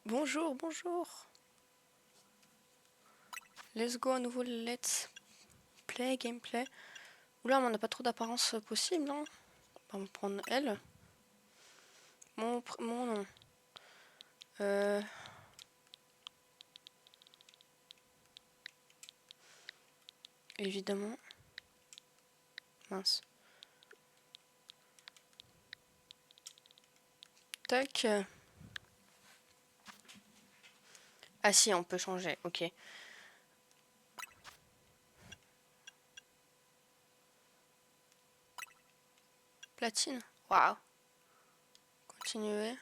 Bonjour, bonjour. Let's go à nouveau, let's play, gameplay. Oula, mais on n'a pas trop d'apparence possible, non? On va prendre elle. Mon nom. Évidemment. Mince. Tac. Ah si, on peut changer, ok. Platine. Waouh. Continuer.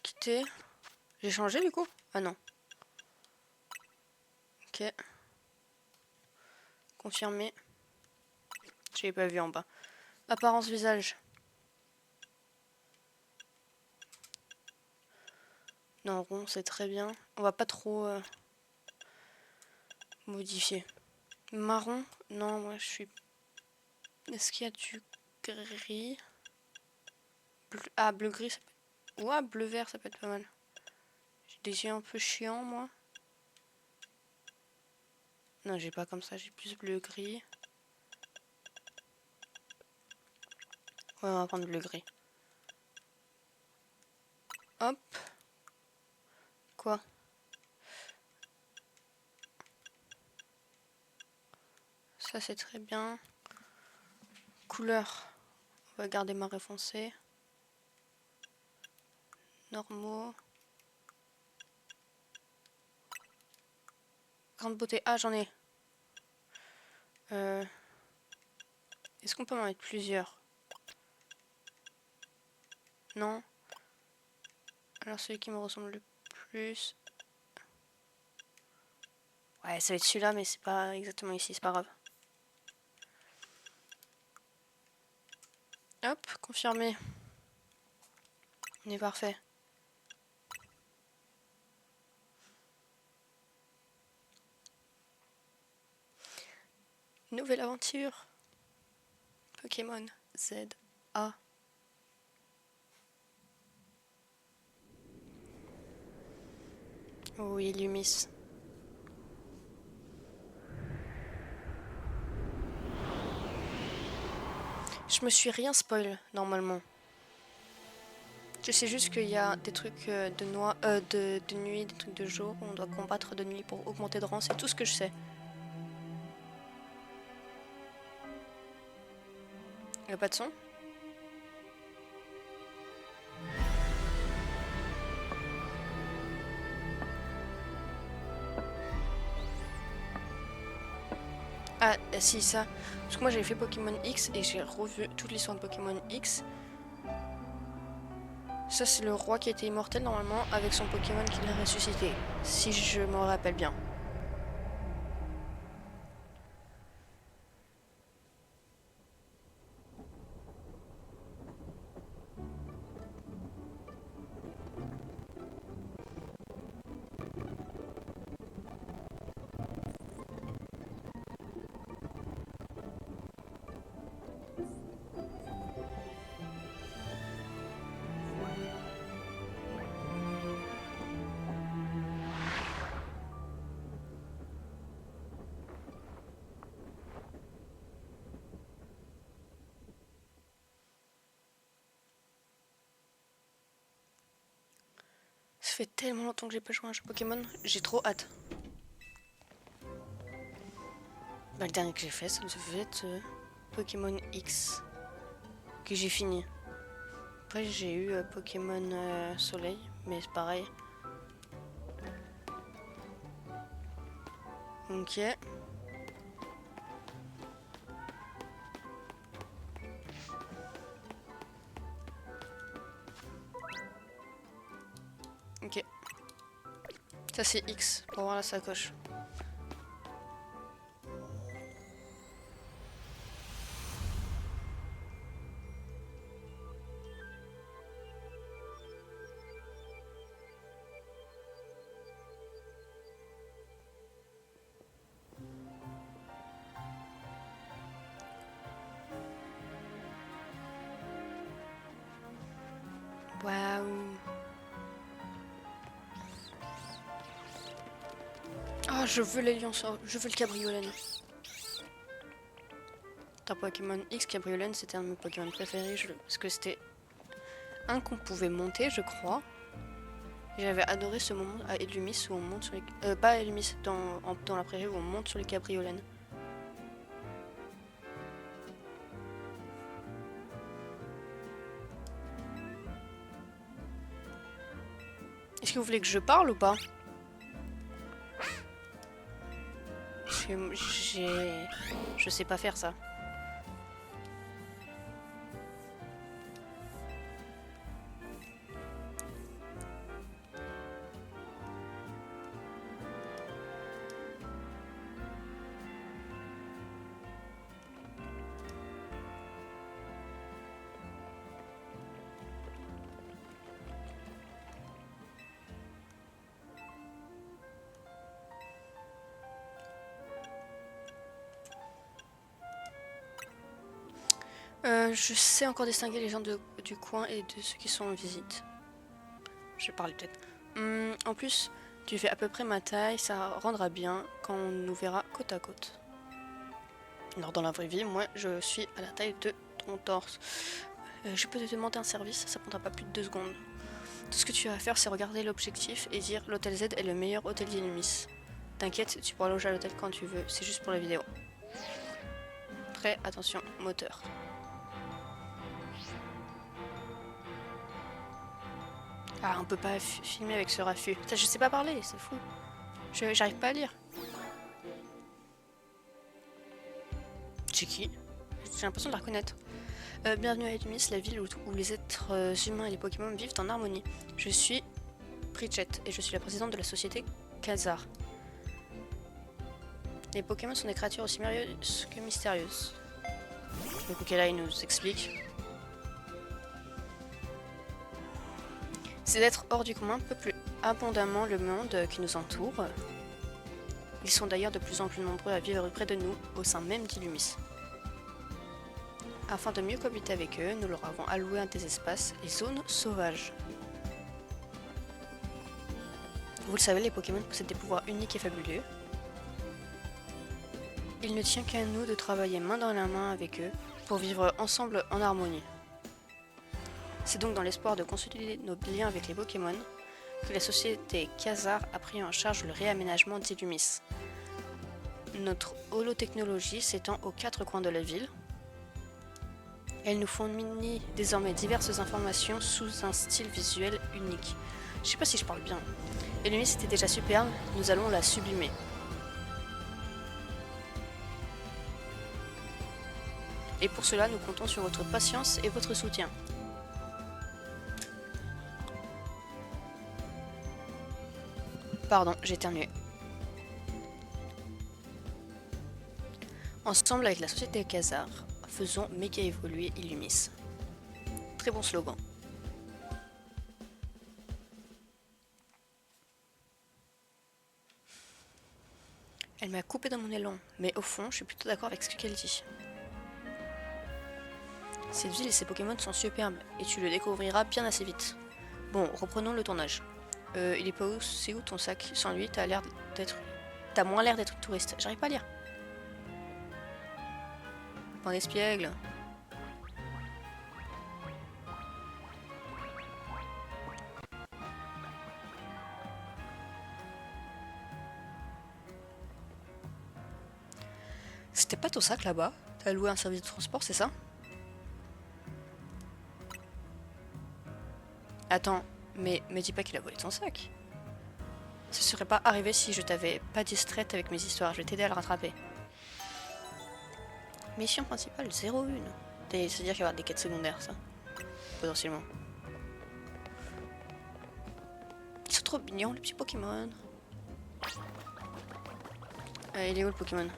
Quitter. J'ai changé du coup? Ah non. Ok. Confirmer. J'avais pas vu en bas. Apparence visage. Non, rond, c'est très bien. On va pas trop modifier. Marron. Non, moi je suis... Est-ce qu'il y a du gris? Ah, bleu-gris, ça peut... Ouais, bleu-vert, ça peut être pas mal. J'ai des yeux un peu chiants, moi. Non, j'ai pas comme ça, j'ai plus bleu-gris. Ouais, on va prendre bleu-gris. Hop. Quoi? Ça, c'est très bien. Couleur. On va garder marron foncé. Normaux. Grande beauté. Ah, j'en ai. Est-ce qu'on peut en mettre plusieurs? Non. Alors, celui qui me ressemble le plus... Ouais, ça va être celui-là, mais c'est pas exactement ici, c'est pas grave. Hop, confirmé. On est parfait. Nouvelle aventure. Pokémon Z A. Oui, Lumis. Je me suis rien spoil normalement. Je sais juste qu'il y a des trucs de nuit, des trucs de jour, on doit combattre de nuit pour augmenter de rang, c'est tout ce que je sais. Il n'y a pas de son? Ah, si, ça. Parce que moi j'avais fait Pokémon X et j'ai revu toute l'histoire de Pokémon X. Ça, c'est le roi qui était immortel normalement avec son Pokémon qui l'a ressuscité, si je me rappelle bien. Ça fait tellement longtemps que j'ai pas joué à un jeu Pokémon, j'ai trop hâte. Bah, le dernier que j'ai fait, ça devait être Pokémon X, que j'ai fini. Après, j'ai eu Pokémon Soleil, mais c'est pareil. Ok. Ok. Ça, c'est X pour voir la sacoche. Waouh. Ah, je veux l'Alliance, je veux le Cabriolet. Dans Pokémon X, Cabriolet, c'était un de mes Pokémon préférés, parce que c'était un qu'on pouvait monter, je crois. J'avais adoré ce moment à Illumis où on monte sur les... pas à Illumis, dans la prairie où on monte sur les cabriolets. Est-ce que vous voulez que je parle ou pas? Je sais pas faire ça. Je sais encore distinguer les gens du coin et de ceux qui sont en visite. Je parlais peut-être. En plus, tu fais à peu près ma taille, ça rendra bien quand on nous verra côte à côte. Alors dans la vraie vie, moi je suis à la taille de ton torse. Je peux te demander un service, ça prendra pas plus de 2 secondes. Tout ce que tu as à faire, c'est regarder l'objectif et dire l'hôtel Z est le meilleur hôtel d'Illumis. T'inquiète, tu pourras loger à l'hôtel quand tu veux, c'est juste pour la vidéo. Prêt, attention, moteur. Ah, on peut pas filmer avec ce raffut. Putain, je sais pas parler, c'est fou. J'arrive pas à lire. C'est qui? J'ai l'impression de la reconnaître. Bienvenue à Illumis, la ville où les êtres humains et les Pokémon vivent en harmonie. Je suis Pritchett et je suis la présidente de la société Khazar. Les Pokémon sont des créatures aussi merveilleuses que mystérieuses. Donc ok, là il nous explique. Ces êtres hors du commun peuplent abondamment le monde qui nous entoure. Ils sont d'ailleurs de plus en plus nombreux à vivre près de nous, au sein même d'Illumis. Afin de mieux cohabiter avec eux, nous leur avons alloué des espaces, les zones sauvages. Vous le savez, les Pokémon possèdent des pouvoirs uniques et fabuleux. Il ne tient qu'à nous de travailler main dans la main avec eux pour vivre ensemble en harmonie. C'est donc dans l'espoir de consolider nos liens avec les Pokémon que la société Khazar a pris en charge le réaménagement d'Illumis. Notre holotechnologie s'étend aux 4 coins de la ville. Elle nous fournit désormais diverses informations sous un style visuel unique. Je sais pas si je parle bien. Illumis était déjà superbe, nous allons la sublimer. Et pour cela, nous comptons sur votre patience et votre soutien. Pardon, j'ai éternué. Ensemble avec la société Khazar, faisons méga évoluer Illumis. Très bon slogan. Elle m'a coupé dans mon élan, mais au fond, je suis plutôt d'accord avec ce qu'elle dit. Cette ville et ses Pokémon sont superbes, et tu le découvriras bien assez vite. Bon, reprenons le tournage. Il est pas où? C'est où ton sac? Sans lui, t'as moins l'air d'être touriste. J'arrive pas à lire. Point d'espiègle. C'était pas ton sac là-bas? T'as loué un service de transport, c'est ça? Attends, mais me dis pas qu'il a volé ton sac. Ce serait pas arrivé si je t'avais pas distraite avec mes histoires. Je vais t'aider à le rattraper. Mission principale 01. C'est-à-dire qu'il va y avoir des quêtes secondaires, ça. Potentiellement. Ils sont trop mignons, les petits Pokémon. Il est où le Pokémon?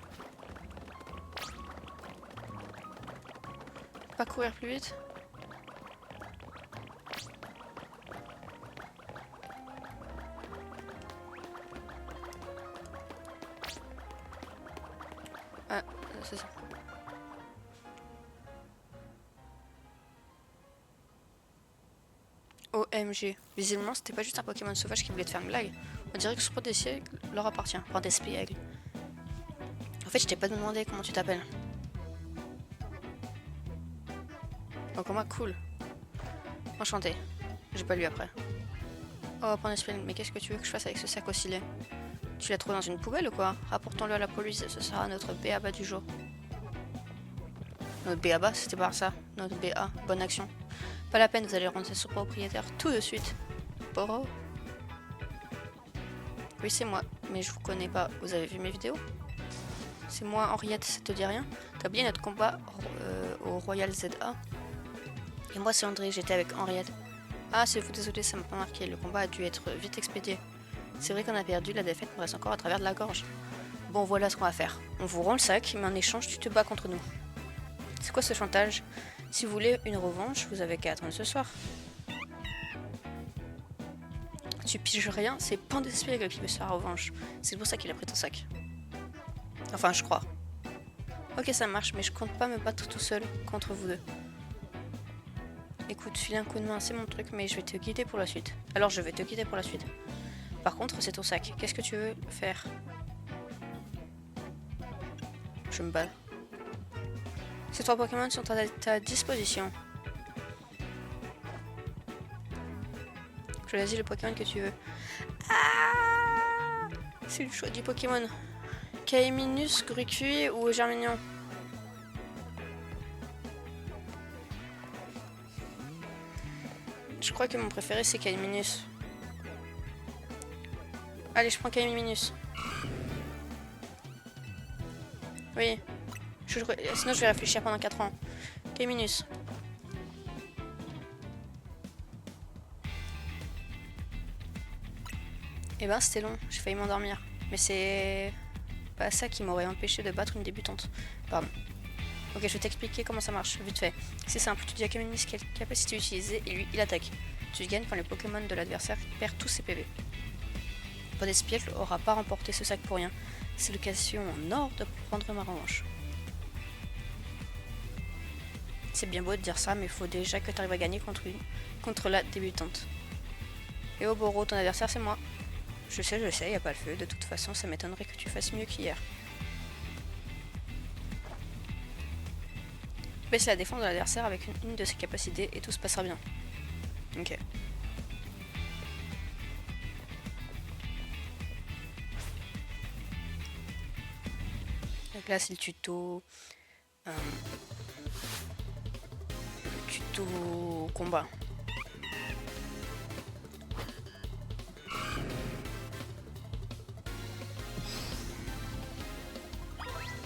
Pas courir plus vite? Ah, c'est ça. OMG. Visiblement, c'était pas juste un Pokémon sauvage qui voulait te faire une blague. On dirait que ce pot d'espiègle leur appartient. Enfin, d'espiègle. En fait, je t'ai pas demandé comment tu t'appelles. Donc, moi, cool. Enchanté. J'ai pas lu après. Oh, point d'espiègle, mais qu'est-ce que tu veux que je fasse avec ce sac au silet? Tu l'as trouvé dans une poubelle ou quoi? Rapportons-le à la police, ce sera notre BABA du jour. Notre BABA, c'était pas ça. Notre BA, bonne action. Pas la peine, vous allez rendre ça au propriétaire tout de suite. Poro. Oui, c'est moi, mais je vous connais pas. Vous avez vu mes vidéos? C'est moi, Henriette, ça te dit rien? T'as oublié notre combat au Royal ZA? Et moi, c'est André, j'étais avec Henriette. Ah, c'est vous, désolé, ça m'a pas marqué. Le combat a dû être vite expédié. C'est vrai qu'on a perdu, la défaite me reste encore à travers de la gorge. Bon, voilà ce qu'on va faire. On vous rend le sac, mais en échange, tu te bats contre nous. C'est quoi ce chantage? Si vous voulez une revanche, vous avez qu'à attendre ce soir. Tu piges rien, c'est Pan d'Espiègle qui veut sa revanche. C'est pour ça qu'il a pris ton sac. Enfin, je crois. Ok, ça marche, mais je compte pas me battre tout seul contre vous deux. Écoute, filer un coup de main, c'est mon truc, mais je vais te guider pour la suite. Alors, je vais te guider pour la suite. Par contre, c'est ton sac. Qu'est-ce que tu veux faire? Je me bats. Ces 3 Pokémon sont à ta disposition. Choisis le Pokémon que tu veux. Ah, c'est le choix du Pokémon. Kaiminus, Grucui ou Germignon? Je crois que mon préféré c'est Kaiminus. Allez, je prends Kaiminus. Oui. Sinon je vais réfléchir pendant 4 ans. Kaiminus. Eh ben c'était long, j'ai failli m'endormir. Mais c'est pas ça qui m'aurait empêché de battre une débutante. Pardon. Ok, je vais t'expliquer comment ça marche, vite fait. C'est simple, tu dis à Kaiminus quelle capacité utiliser et lui il attaque. Tu gagnes quand le Pokémon de l'adversaire perd tous ses PV. Pan d'Espiègle aura pas remporté ce sac pour rien. C'est l'occasion en or de prendre ma revanche. C'est bien beau de dire ça, mais il faut déjà que tu arrives à gagner contre la débutante. Et au Boro, ton adversaire c'est moi. Je sais, y a pas le feu. De toute façon, ça m'étonnerait que tu fasses mieux qu'hier. Baisse la défense de l'adversaire avec une de ses capacités et tout se passera bien. Ok. Donc là, c'est le tuto. Le tuto combat.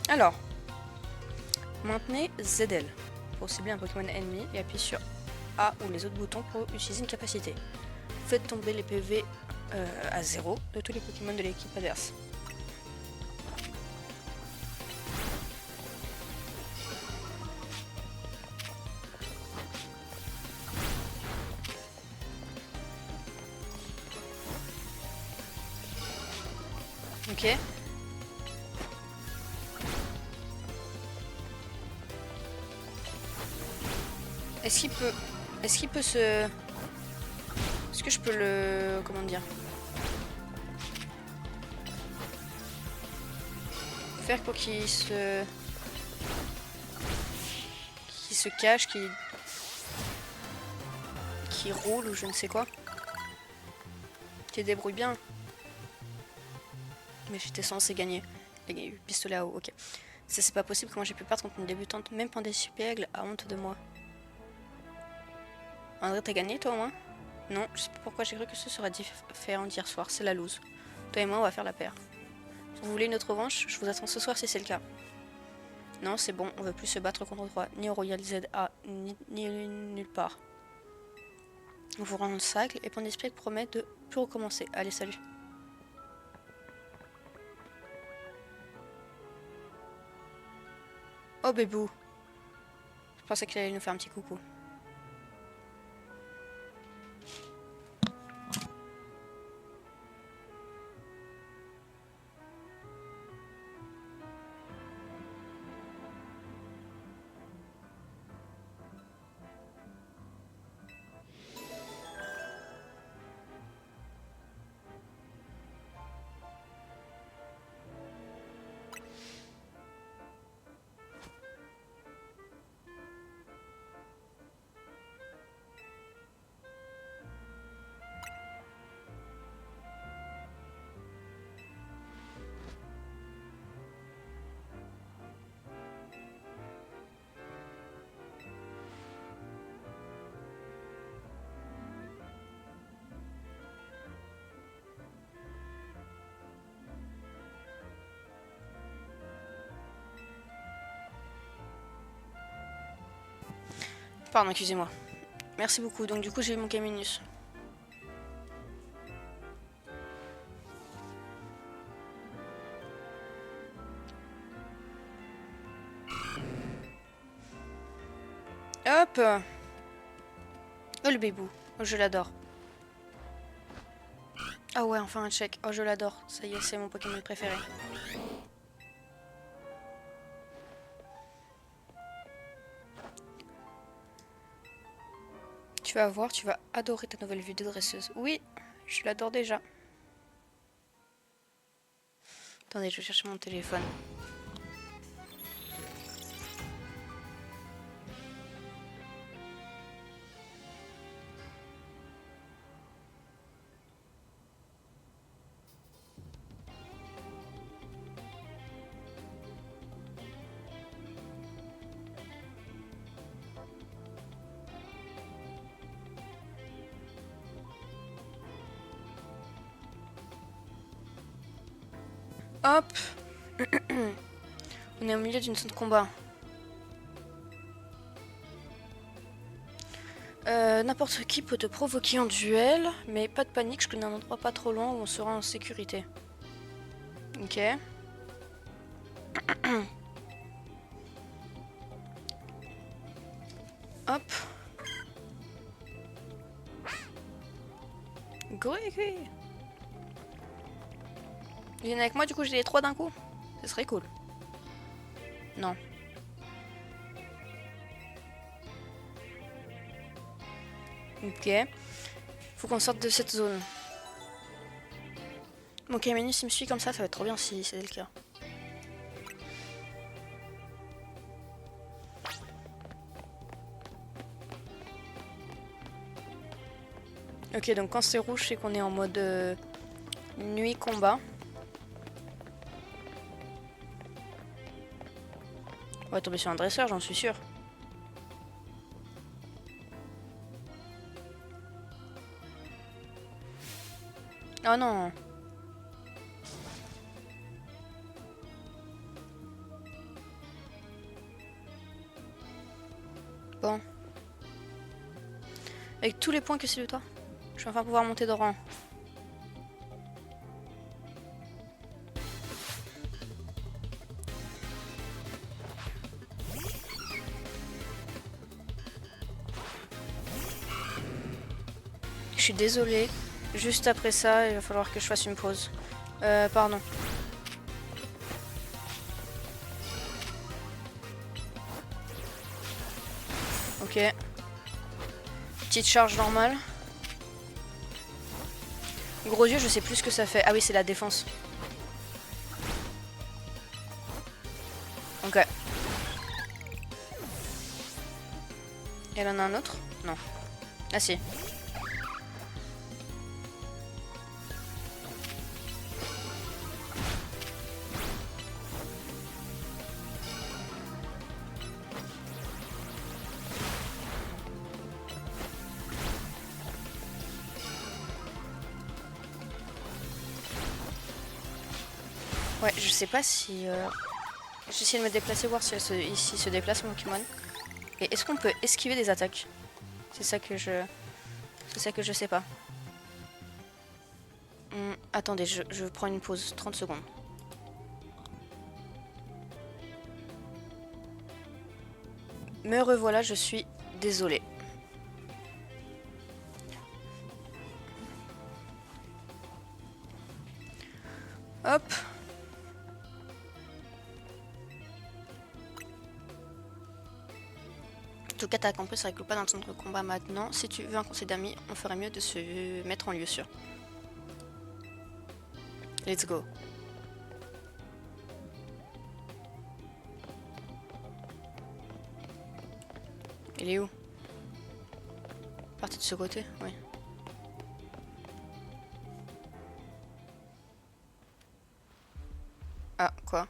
Alors, maintenez ZL pour cibler un Pokémon ennemi et appuyez sur A ou les autres boutons pour utiliser une capacité. Faites tomber les PV à 0 de tous les Pokémon de l'équipe adverse. Ok. Est-ce qu'il peut se... Est-ce que je peux le... Comment dire? Faire pour qu'il se... Qu'il se cache, qu'il roule ou je ne sais quoi. Qu'il débrouille bien. Mais j'étais censé gagner. Les pistolets à eau, ok. Ça c'est pas possible, comment j'ai pu perdre contre une débutante, même Pan d'Espiègle a honte de moi. André, t'as gagné toi au moins? Non, je sais pas pourquoi j'ai cru que ce serait différent d'hier soir, c'est la loose. Toi et moi on va faire la paire. Vous voulez une autre revanche? Je vous attends ce soir si c'est le cas. Non, c'est bon, on veut plus se battre contre toi, ni au Royal ZA, ni nulle part. On vous rend le sac et Pan d'Espiègle promet de plus recommencer. Allez, salut. Oh bébou. Je pensais qu'il allait nous faire un petit coucou. Pardon, excusez-moi. Merci beaucoup. Donc du coup, j'ai eu mon Caminus. Hop. Oh, le bébou. Oh, je l'adore. Ah ouais, enfin un check. Oh, je l'adore. Ça y est, c'est mon Pokémon préféré. Tu vas voir, tu vas adorer ta nouvelle vue de dresseuse. Oui, je l'adore déjà. Attendez, je vais chercher mon téléphone. Hop. On est au milieu d'une zone de combat. N'importe qui peut te provoquer en duel, mais pas de panique, je connais un endroit pas trop loin où on sera en sécurité. Ok. Hop. Grégory. Vous venez avec moi, du coup j'ai les 3 d'un coup. Ce serait cool. Non. Ok. Faut qu'on sorte de cette zone. Mon Caminus il me suit comme ça va être trop bien si c'est le cas. Ok, donc quand c'est rouge, c'est qu'on est en mode nuit combat. On va tomber sur un dresseur, j'en suis sûr. Oh non. Bon. Avec tous les points que c'est de toi, je vais enfin pouvoir monter de rang. Je suis désolée. Juste après ça, il va falloir que je fasse une pause. Pardon. Ok. Petite charge normale. Gros yeux, je sais plus ce que ça fait. Ah oui, c'est la défense. Ok. Elle en a un autre? Non. Ah si. Ouais, je sais pas si... J'essaie de me déplacer, voir si ici se déplace mon Pokémon. Et est-ce qu'on peut esquiver des attaques? C'est ça que je... C'est ça que je sais pas. Attendez, je prends une pause, 30 secondes. Me revoilà, je suis désolée. Hop. En tout cas, t'as compris, ça recule pas dans le centre de combat maintenant. Si tu veux un conseil d'amis, on ferait mieux de se mettre en lieu sûr. Let's go. Il est où? Parti de ce côté? Oui. Ah, quoi?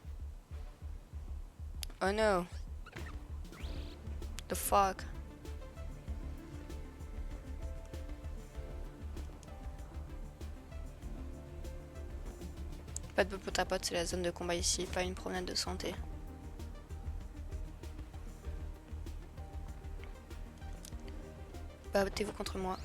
Oh no. The fuck? Pas de pot à pote, c'est la zone de combat ici, pas une promenade de santé. Battez-vous contre moi.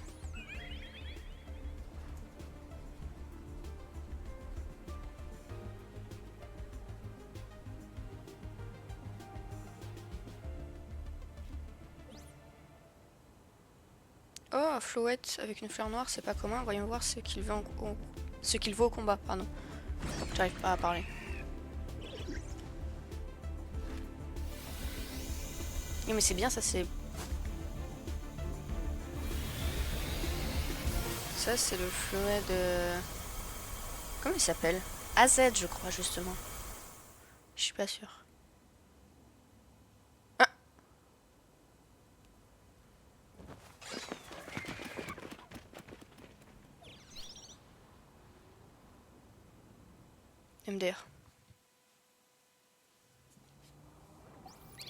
Oh, Flouette avec une fleur noire, c'est pas commun. Voyons voir ce qu'il vaut au combat, pardon. J'arrive pas à parler. Oui, mais c'est bien, ça c'est... Ça c'est le Flouet de... Comment il s'appelle? AZ, je crois, justement. Je suis pas sûre. Ah, MDR.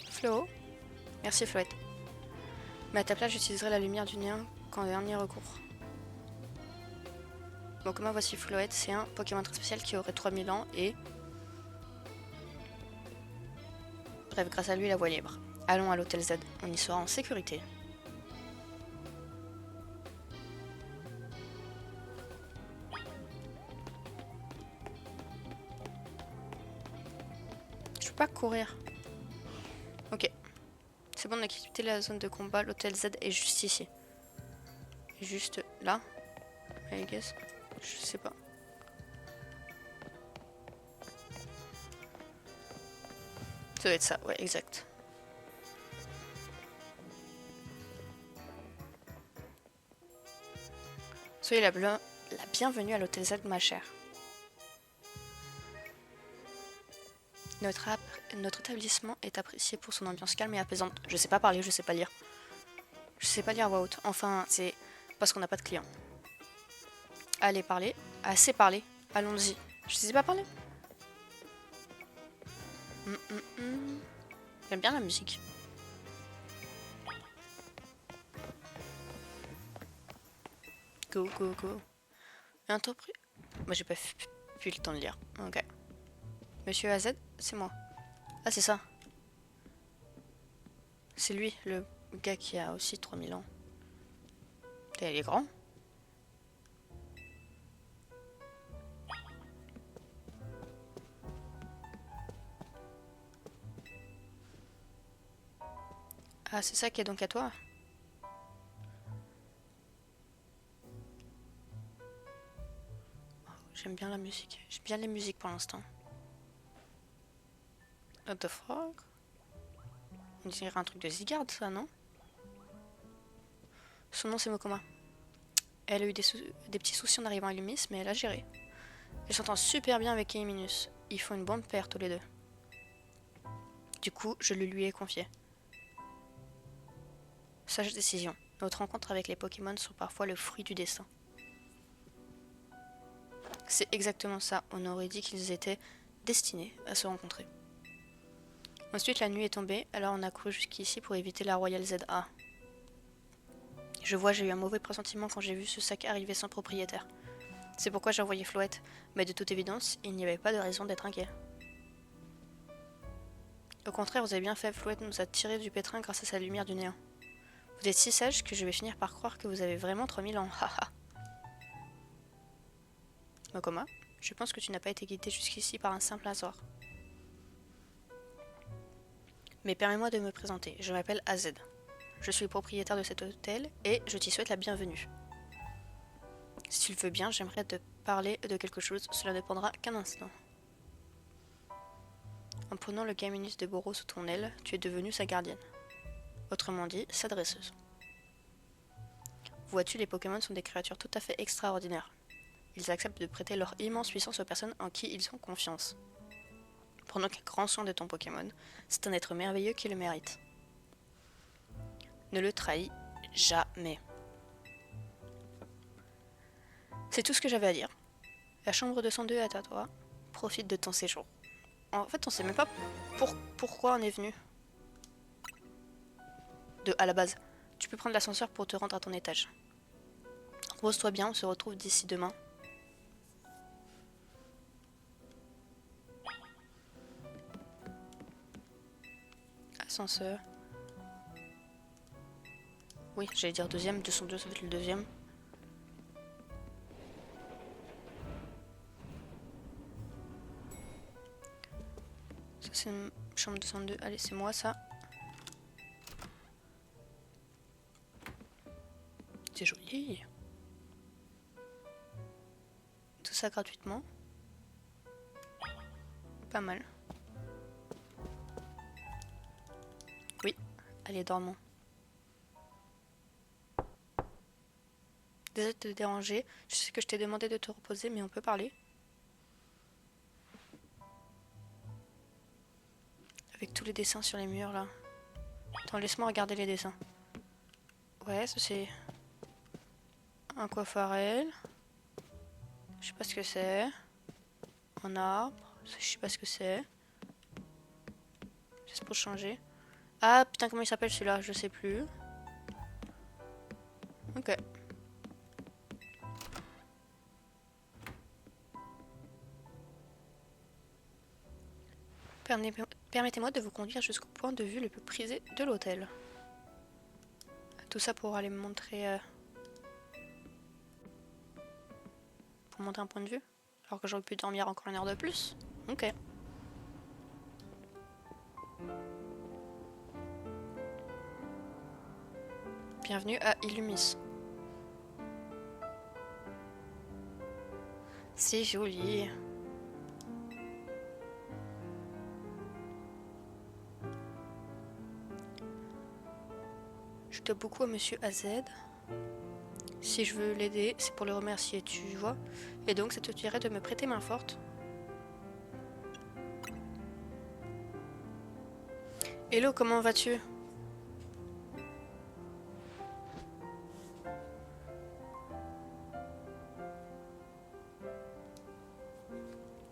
Flo. Merci Flouette. Mais à ta place, j'utiliserai la lumière du néant qu'en dernier recours. Donc moi voici Flouette, c'est un Pokémon très spécial qui aurait 3000 ans et... Bref, grâce à lui, la voie est libre. Allons à l'hôtel Z, on y sera en sécurité. Je peux pas courir. Ok. C'est bon, on a quitté la zone de combat, l'hôtel Z est juste ici. Juste là. I guess. Je sais pas. Ça doit être ça, ouais, exact. Soyez la bienvenue à l'hôtel Z, ma chère. Notre établissement est apprécié pour son ambiance calme et apaisante. Je sais pas parler, je sais pas lire. Je sais pas lire à voix haute. Enfin, c'est parce qu'on n'a pas de clients. Allez parler. Assez parler. Allons-y. Je sais pas parler. J'aime bien la musique. Go, go, go. Entrepris. Moi, j'ai pas plus le temps de lire. Ok. Monsieur AZ, c'est moi. Ah, c'est ça. C'est lui, le gars qui a aussi 3000 ans. Et il est grand. Ah, c'est ça qui est donc à toi? J'aime bien la musique. J'aime bien les musiques pour l'instant. What the fuck? On dirait un truc de Zygarde, ça, non? Son nom, c'est Mokoma. Elle a eu des petits soucis en arrivant à Lumis, mais elle a géré. Elle s'entend super bien avec Keiminus. Ils font une bonne paire tous les deux. Du coup, je le lui ai confié. Sage décision. Notre rencontre avec les Pokémon sont parfois le fruit du destin. C'est exactement ça. On aurait dit qu'ils étaient destinés à se rencontrer. Ensuite, la nuit est tombée, alors on a couru jusqu'ici pour éviter la Royale ZA. Je vois, j'ai eu un mauvais pressentiment quand j'ai vu ce sac arriver sans propriétaire. C'est pourquoi j'ai envoyé Flouette, mais de toute évidence, il n'y avait pas de raison d'être inquiet. Au contraire, vous avez bien fait, Flouette nous a tiré du pétrin grâce à sa lumière du néant. Vous êtes si sage que je vais finir par croire que vous avez vraiment 3000 ans, haha. Mokoma, je pense que tu n'as pas été guidé jusqu'ici par un simple hasard. Mais permets-moi de me présenter, je m'appelle AZ. Je suis le propriétaire de cet hôtel et je t'y souhaite la bienvenue. Si tu le veux bien, j'aimerais te parler de quelque chose, cela ne prendra qu'un instant. En prenant le Keiminus de Boro sous ton aile, tu es devenue sa gardienne. Autrement dit, sa dresseuse. Vois-tu, les Pokémon sont des créatures tout à fait extraordinaires. Ils acceptent de prêter leur immense puissance aux personnes en qui ils ont confiance. Prends donc grand soin de ton Pokémon, c'est un être merveilleux qui le mérite. Ne le trahis jamais. C'est tout ce que j'avais à dire. La chambre 202 est à toi. Profite de ton séjour. En fait, on sait même pas pourquoi on est venu. À la base. Tu peux prendre l'ascenseur pour te rendre à ton étage. Repose-toi bien, on se retrouve d'ici demain. Ascenseur. Oui, j'allais dire deuxième. 202, ça va être le deuxième. Ça, c'est une chambre 202. Allez, c'est moi, ça. C'est joli. Tout ça gratuitement. Pas mal. Oui, allez, dormons. Désolé de te déranger. Je sais que je t'ai demandé de te reposer, mais on peut parler. Avec tous les dessins sur les murs, là. Attends, laisse-moi regarder les dessins. Ouais, ça c'est un coiffeur. Je sais pas ce que c'est. Un arbre. Ça, je sais pas ce que c'est. C'est pour changer. Ah putain, comment il s'appelle celui-là? Je sais plus. Ok. Permettez-moi de vous conduire jusqu'au point de vue le plus prisé de l'hôtel. Tout ça pour aller me montrer... pour montrer un point de vue. Alors que j'aurais pu dormir encore une heure de plus. Ok. Bienvenue à Illumis. C'est joli. Je dois beaucoup à Monsieur AZ. Si je veux l'aider, c'est pour le remercier, tu vois. Et donc, ça te dirait de me prêter main forte. Hello, comment vas-tu?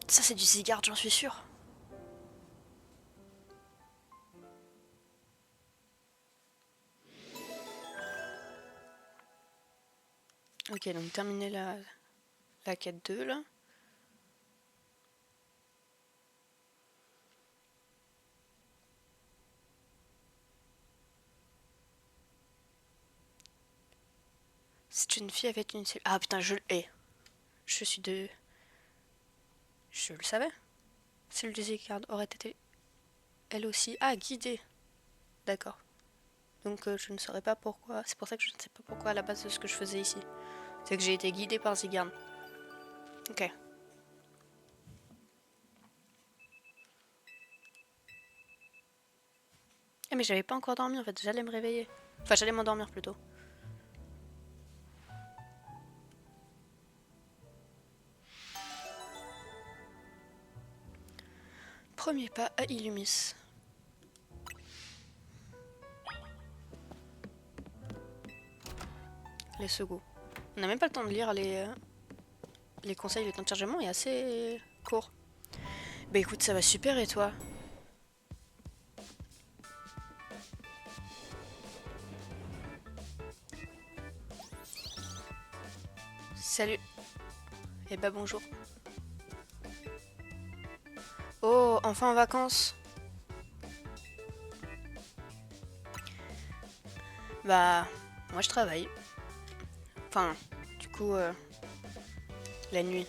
Ça, c'est du cigare, j'en suis sûre. Ok, donc terminer la quête 2, là. C'est une fille avec une... Ah putain, je le hais. Je suis de... Je le savais. Celle des écarts aurait été... Elle aussi... Ah, guidée. D'accord. Donc je ne saurais pas pourquoi. C'est pour ça que je ne sais pas pourquoi à la base de ce que je faisais ici. C'est que j'ai été guidée par Zygarde. Ok. Eh mais j'avais pas encore dormi en fait, j'allais me réveiller. Enfin j'allais m'endormir plutôt. Premier pas à Illumis. Les seconds. On n'a même pas le temps de lire les conseils, le temps de chargement est assez court. Bah écoute, ça va super et toi? Salut. Eh bah bonjour. Oh, enfin en vacances. Bah, moi je travaille. Enfin, du coup, la nuit.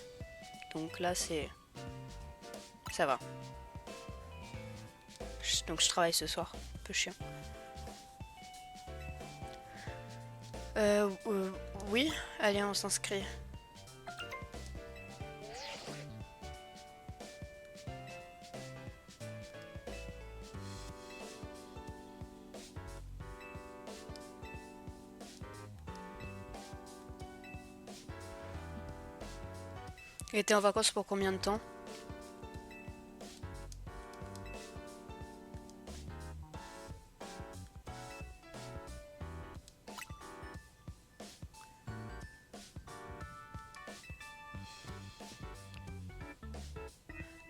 Donc là c'est... Ça va. Donc je travaille ce soir. Un peu chiant. Oui. Allez, on s'inscrit. Et t'es en vacances pour combien de temps?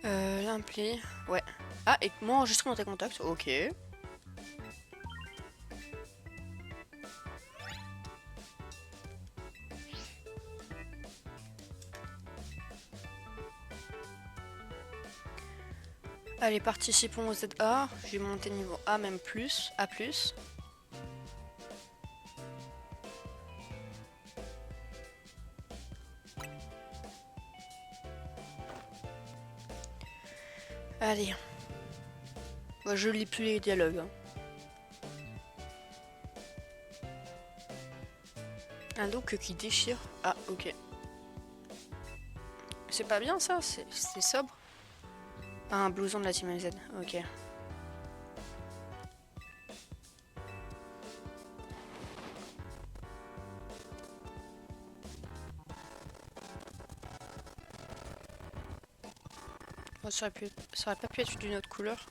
L'ampli. Ouais. Ah, et moi enregistré dans tes contacts. Ok. Allez, participons au ZA. J'ai monté niveau A, même plus. A plus. Allez. Moi, je lis plus les dialogues. Hein. Un look qui déchire. Ah, ok. C'est pas bien ça, c'est sobre. Ah, un blouson de la Team MZ, ok. Oh, ça aurait pas pu être d'une autre couleur.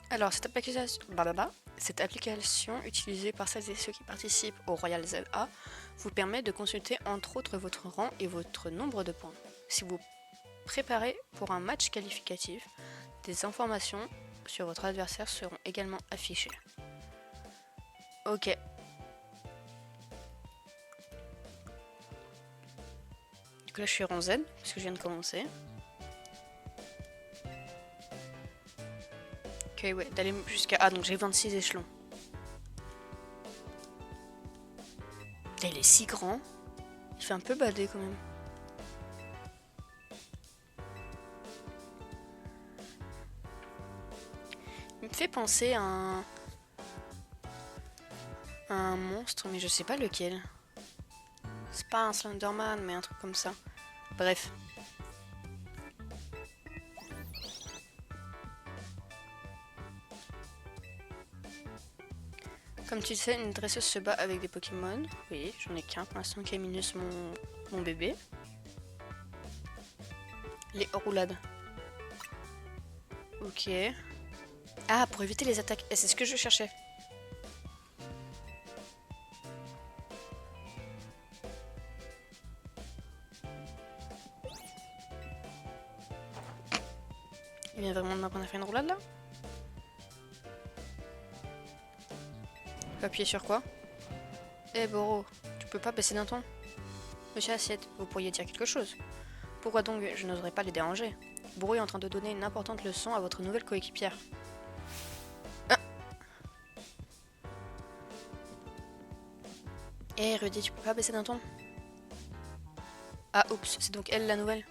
Alors, cette application utilisée par celles et ceux qui participent au Royal ZA vous permet de consulter entre autres votre rang et votre nombre de points. Si vous préparez pour un match qualificatif, des informations sur votre adversaire seront également affichées. Ok. Du coup là je suis rang Z, parce que je viens de commencer. Ok, ouais, d'aller jusqu'à... Ah, donc j'ai 26 échelons. Là, il est si grand. Il fait un peu badé quand même. Il me fait penser à un monstre, mais je sais pas lequel. C'est pas un Slenderman, mais un truc comme ça. Bref. Comme tu sais, une dresseuse se bat avec des Pokémon. Oui, j'en ai qu'un pour l'instant qui est minus mon bébé. Les roulades. Ok. Ah, pour éviter les attaques. Et c'est ce que je cherchais. Il vient vraiment de m'apprendre à faire une roulade là? Appuyer sur quoi? Eh Boro, tu peux pas baisser d'un ton? Monsieur Assiette, vous pourriez dire quelque chose. Pourquoi donc je n'oserais pas les déranger? Boro est en train de donner une importante leçon à votre nouvelle coéquipière. Ah. Eh Rudy, tu peux pas baisser d'un ton? Ah oups, c'est donc elle la nouvelle?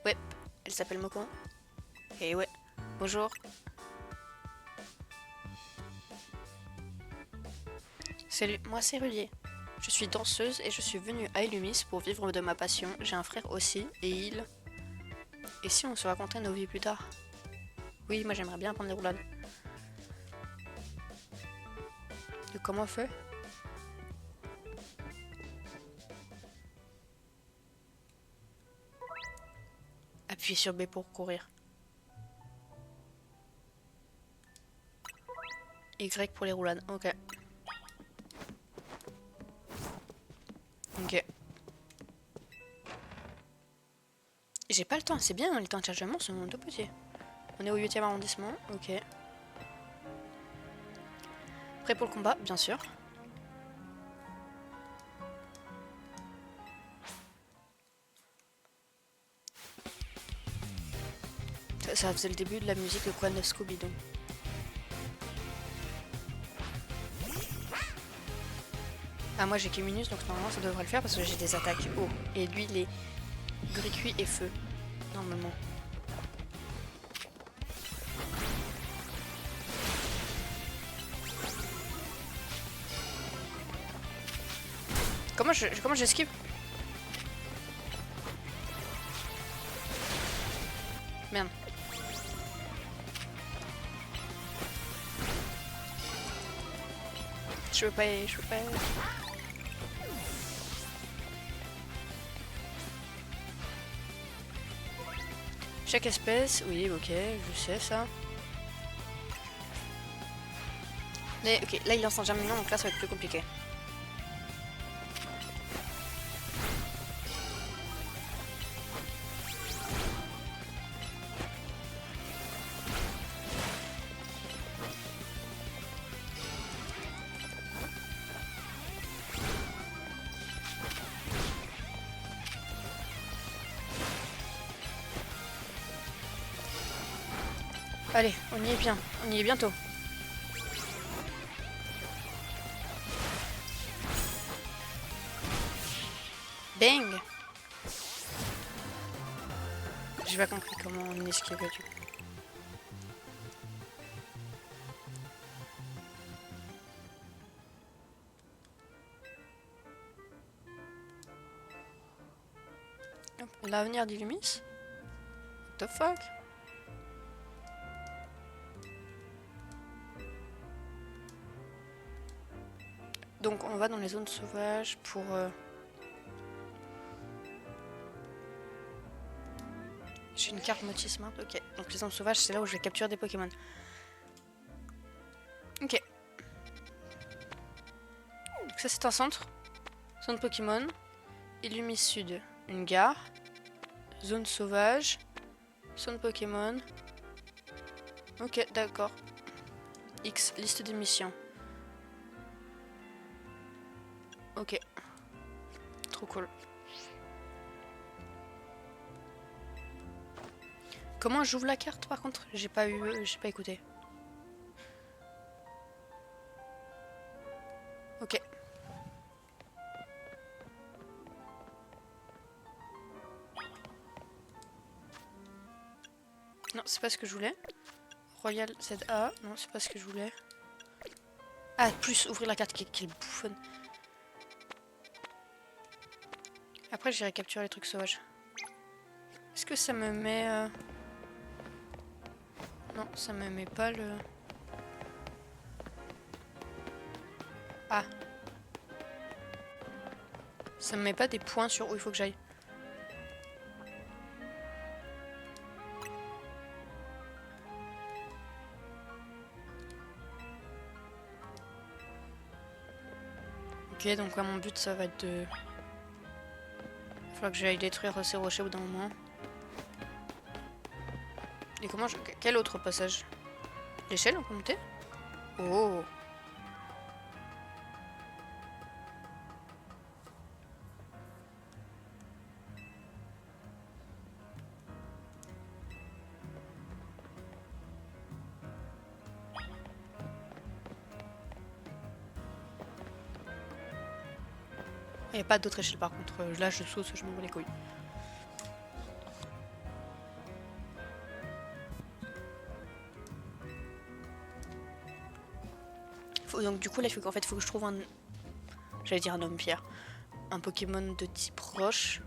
Ouais, elle s'appelle Moko. Eh ouais, bonjour. Salut, moi c'est Rudy. Je suis danseuse et je suis venue à Illumis pour vivre de ma passion. J'ai un frère aussi, et il... Et si on se racontait nos vies plus tard? Oui, moi j'aimerais bien prendre des roulades. Et comment on fait? Appuyez sur B pour courir. Y pour les roulades, ok. Ok. J'ai pas le temps, c'est bien, les temps de chargement sont tout petits. On est au 8e arrondissement, ok. Prêt pour le combat, bien sûr. Ça faisait le début de la musique de Quan of Scooby-Doo. Ah, moi j'ai Q-Minus, donc normalement ça devrait le faire parce que j'ai des attaques eau. Et lui, il est gris cuit et feu, normalement. Comment j'esquive? Merde. Je veux pas. Chaque espèce, oui, ok, je sais ça. Mais ok, là il lance un germinant, donc là ça va être plus compliqué. Allez, on y est bien. On y est bientôt. Bang! J'ai pas compris comment on esquive du coup. L'avenir d'Illumis? What the fuck? Donc on va dans les zones sauvages pour... J'ai une carte Motis Smart, ok. Donc les zones sauvages, c'est là où je vais capturer des Pokémon. Ok. Donc ça c'est un centre. Zone Pokémon. Illumis Sud, une gare. Zone sauvage. Zone Pokémon. Ok, d'accord. X, liste des missions. Ok. Trop cool. Comment j'ouvre la carte par contre? J'ai pas écouté. Ok. Non, c'est pas ce que je voulais. Royal ZA, non, c'est pas ce que je voulais. Ah, plus ouvrir la carte, quelle bouffonne. Après, j'irai capturer les trucs sauvages. Est-ce que ça me met... Non, ça me met pas le... Ah. Ça me met pas des points sur où il faut que j'aille. Ok, donc là, mon but, ça va être de... Il faudra que j'aille détruire ces rochers au bout d'un moment. Et comment je... Quel autre passage? L'échelle, on peut monter? Oh! Il n'y a pas d'autre échelle par contre. Là, je saute, je m'en bats les couilles. Donc du coup, là, il faut qu'en fait, faut que je trouve un... J'allais dire un homme pierre. Un Pokémon de type roche.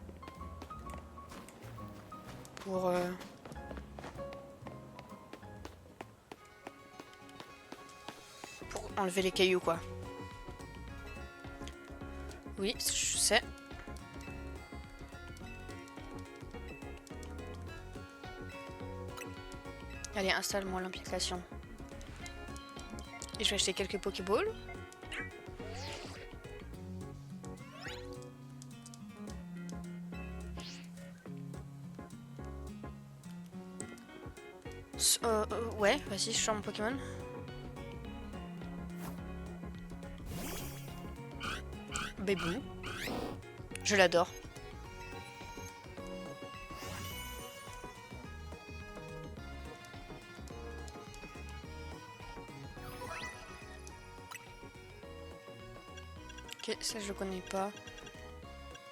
Pour... Pour enlever les cailloux, quoi. Oui, je sais. Allez, installe-moi l'implication. Et je vais acheter quelques Pokéballs. Ouais, vas-y, je sors mon Pokémon. Bébou. Je l'adore. Ok, ça je le connais pas.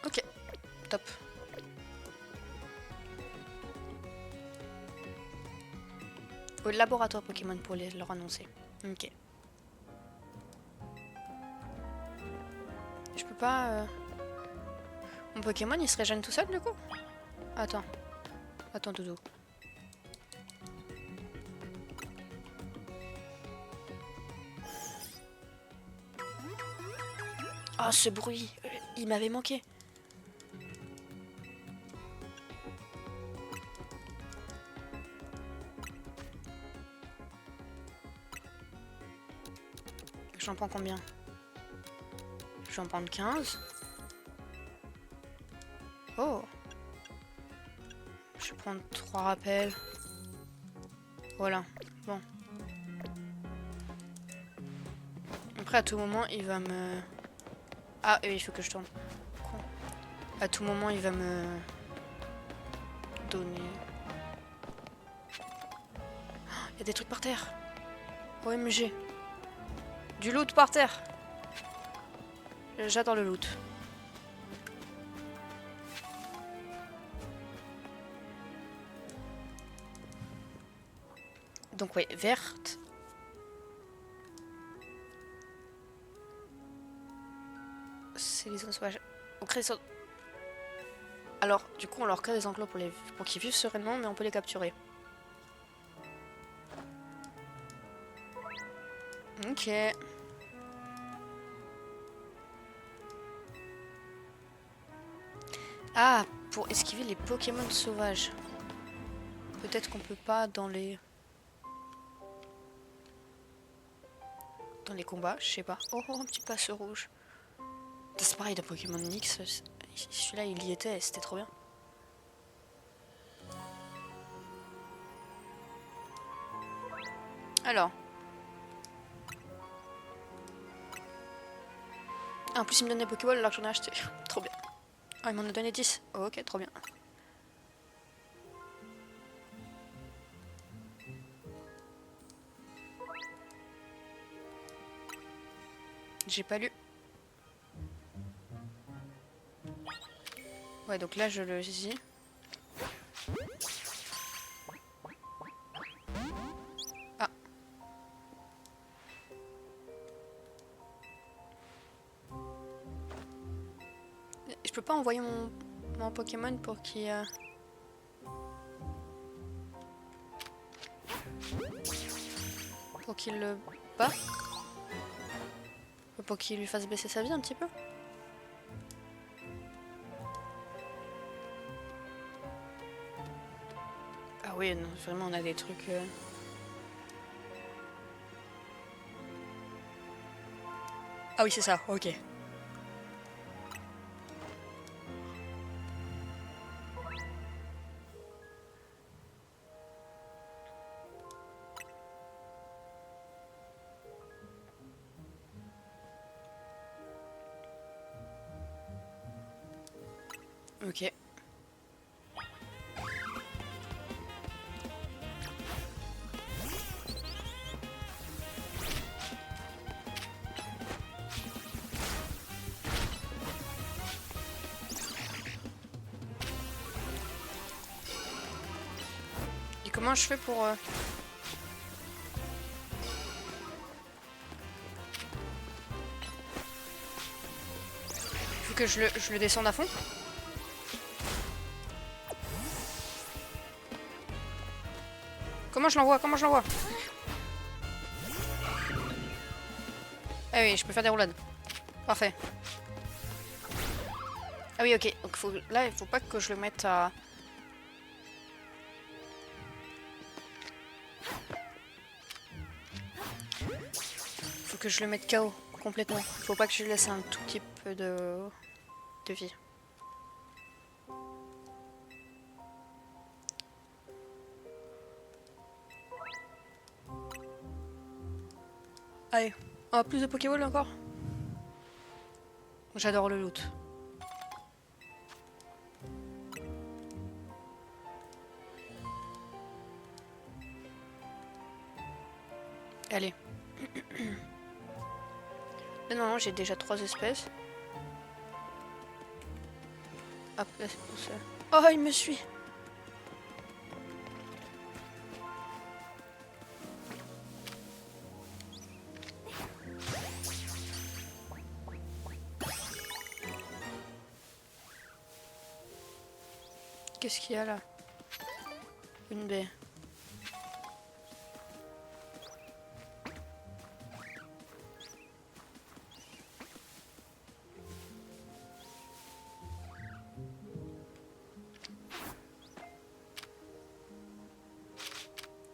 Ok, top. Au laboratoire Pokémon pour leur annoncer. Ok. Je peux pas... Mon Pokémon il se régène tout seul du coup? Attends. Attends Doudou. Oh ce bruit, il m'avait manqué. J'en prends combien? Je vais en prendre 15. Oh. Je vais prendre 3 rappels. Voilà. Bon. Après à tout moment il va me... Ah oui, il faut que je tourne. Con. À tout moment il va me... donner... y a des trucs par terre. OMG. Du loot par terre. J'adore le loot. Donc ouais, verte. C'est les zones sauvages. On crée des... Alors, du coup, on leur crée des enclos pour qu'ils vivent sereinement, mais on peut les capturer. Ok. Ah, pour esquiver les Pokémon sauvages. Peut-être qu'on peut pas dans les... Dans les combats, je sais pas. Oh, un petit passe rouge. C'est pareil de Pokémon Nyx. Celui-là, il y était, c'était trop bien. Alors. Ah, en plus, il me donne des Pokéballs alors que j'en ai acheté. Trop bien. Ah, il m'en a donné 10. Oh, ok, trop bien. J'ai pas lu. Ouais, donc là, je le saisis. Ah. Je peux pas envoyer mon Pokémon pour qu'il... Pour qu'il le bat. Pour qu'il lui fasse baisser sa vie un petit peu. Ah oui, non, vraiment, on a des trucs... Ah oui, c'est ça, ok. Ok. Et comment je fais pour... Faut que je le descende à fond? Comment je l'envoie? Comment je l'envoie? Ah oui, je peux faire des roulades. Parfait. Ah oui, ok. Donc là, il faut pas que je le mette à... Faut que je le mette KO complètement. Faut pas que je lui laisse un tout petit peu de vie. Allez. Oh, plus de Pokéball encore? J'adore le loot. Allez. Là, non, j'ai déjà 3 espèces. Hop, là, c'est pour ça. Oh, il me suit. Qu'est-ce qu'il y a là? Une baie.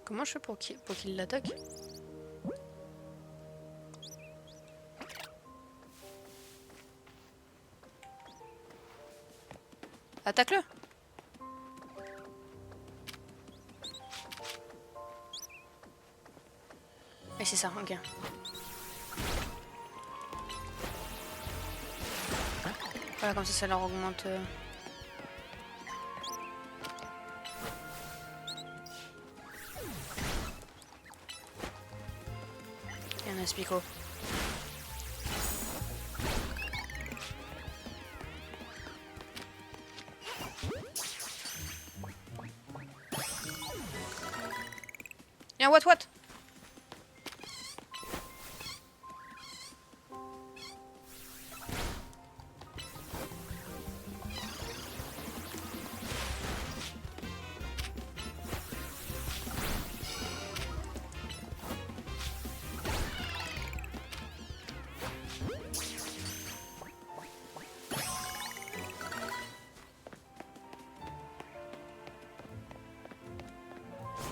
Comment je fais pour qu'il l'attaque? Attaque-le! Et c'est ça, ok. Voilà, comme ça leur augmente... Nice Pico. Y'a un what?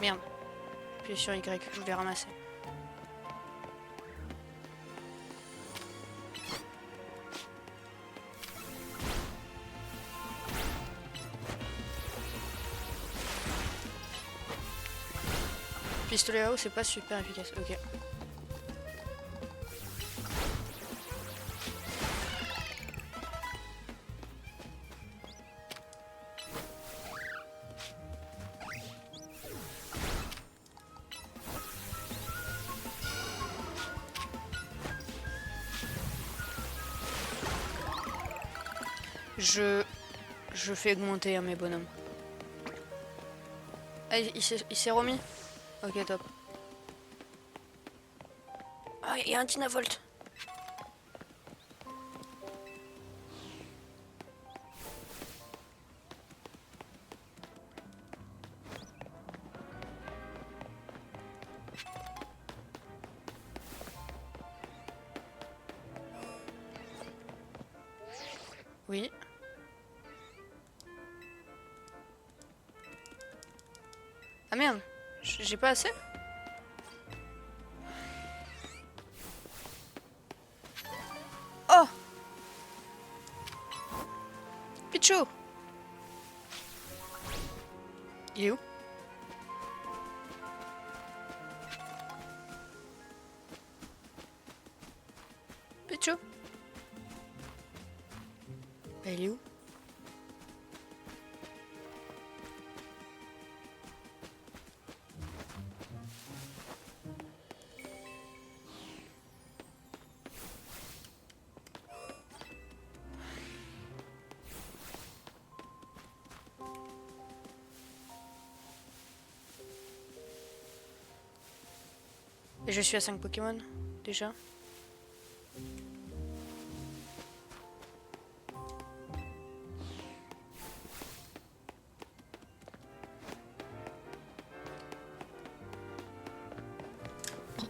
Merde. Puis sur Y, je vais ramasser. Pistolet à eau, c'est pas super efficace. Ok. Je fais augmenter mes bonhommes. Ah, il s'est remis. Ok, top. Ah, il y a un Dynavolt. Oui. Ah merde, j'ai pas assez? Oh! Pichou! Il est où? Pichou? Bah, il est où? Et je suis à 5 Pokémon, déjà.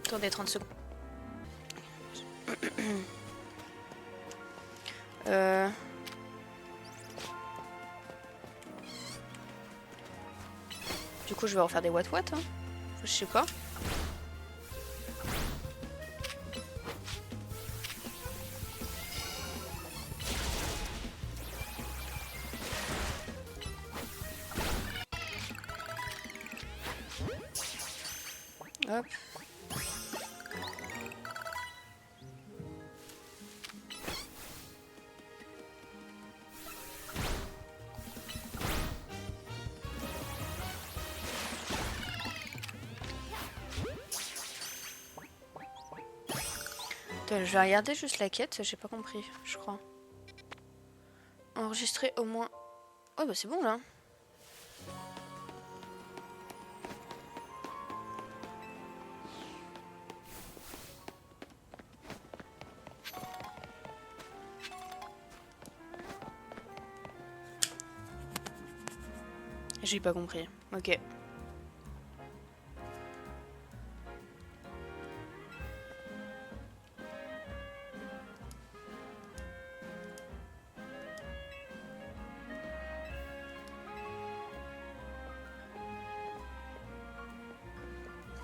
Attendez 30 secondes. Du coup, je vais refaire des what hein. Je sais pas. Hop. Attends, je vais regarder juste la quête, j'ai pas compris, je crois. Enregistrer au moins... Oh bah c'est bon là. J'ai pas compris. Ok.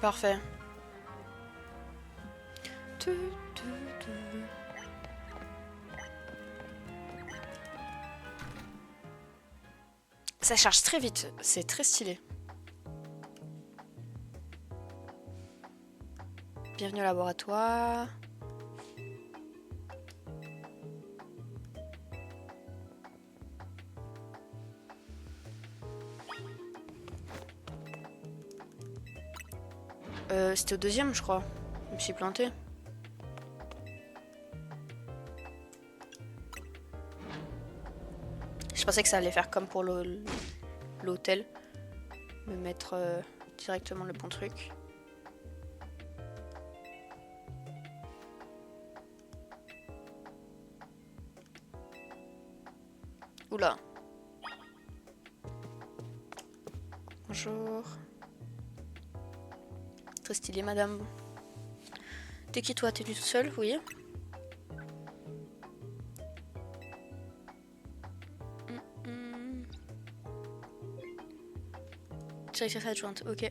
Parfait. Ça charge très vite, c'est très stylé. Bienvenue au laboratoire. C'était au deuxième, je crois. Je me suis planté. Je pensais que ça allait faire comme pour l'hôtel. Me mettre directement le bon truc. Oula. Bonjour. Très stylé, madame. T'es qui, toi? T'es toute seule? Oui. Directrice adjointe, ok.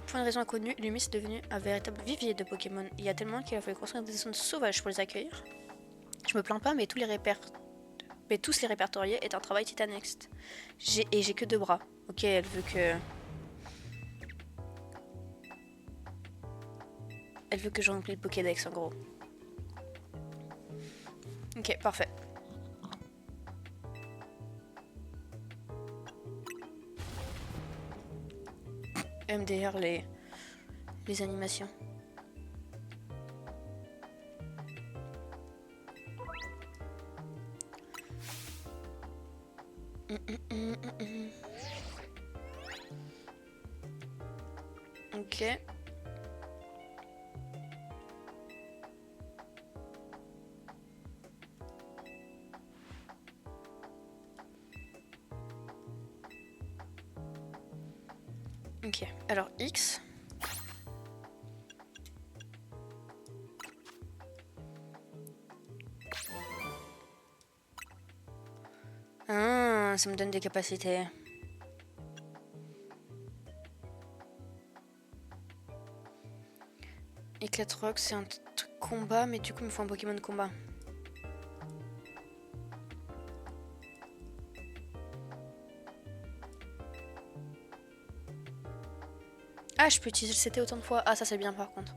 Pour une raison inconnue, Lumis est devenu un véritable vivier de Pokémon. Il y a tellement qu'il a fallu construire des zones sauvages pour les accueillir. Je me plains pas, mais tous les répertorier est un travail titanesque. J'ai que 2 bras. Ok, elle veut que... Elle veut que je remplis le Pokédex en gros. Ok, parfait. MDR, les animations. Ok. Ok, alors X. Ah, ça me donne des capacités. Éclate Rock, c'est un truc combat, mais du coup, il me faut un Pokémon de combat. Ah, je peux utiliser le CT autant de fois. Ah, ça c'est bien par contre.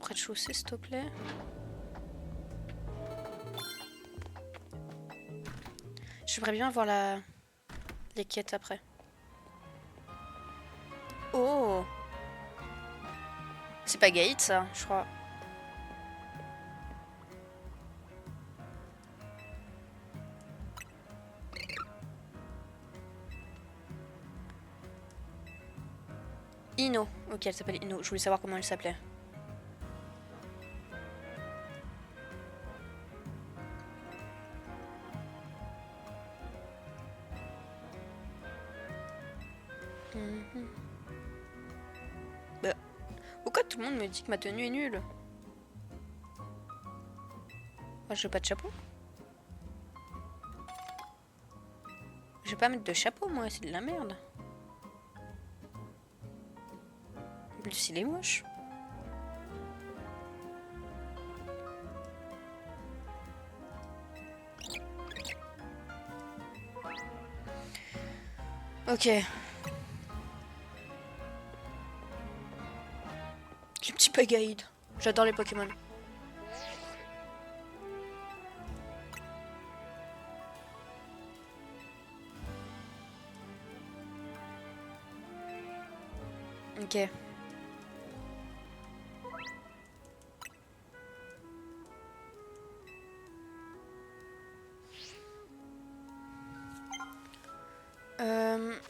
Rez-de-chaussée, s'il te plaît. J'aimerais bien voir les quêtes après. Oh! C'est pas Gate ça, je crois. Ino. Ok, elle s'appelle Ino. Je voulais savoir comment elle s'appelait. Bah, pourquoi tout le monde me dit que ma tenue est nulle? Moi, je veux pas de chapeau. Je vais pas mettre de chapeau, moi, c'est de la merde. En plus, il est moche. Ok. Les petits Pagaïdes. J'adore les Pokémon. Ok.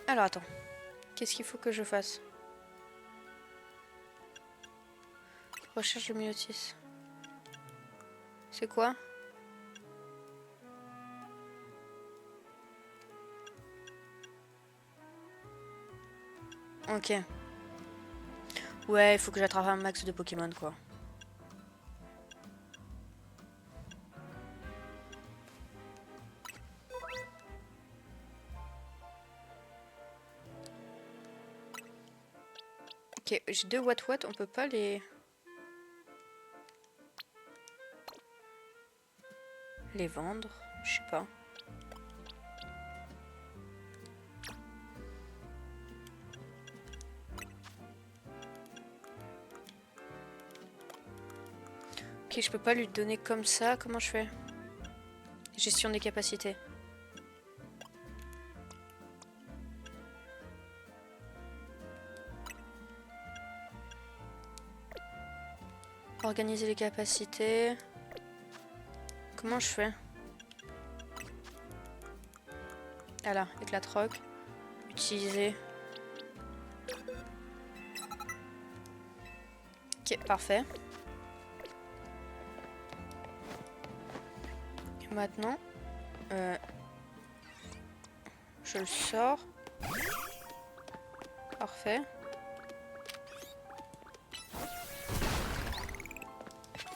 Alors attends. Qu'est-ce qu'il faut que je fasse? Recherche de Myotis. C'est quoi? Ok. Ouais, il faut que j'attrape un max de Pokémon quoi. Ok, j'ai 2 What, on peut pas les vendre, je sais pas. Ok, je peux pas lui donner comme ça. Comment je fais? Gestion des capacités. Organiser les capacités. Comment je fais? Ah là, éclat rock. Utiliser. Ok, parfait. Et maintenant, je le sors. Parfait.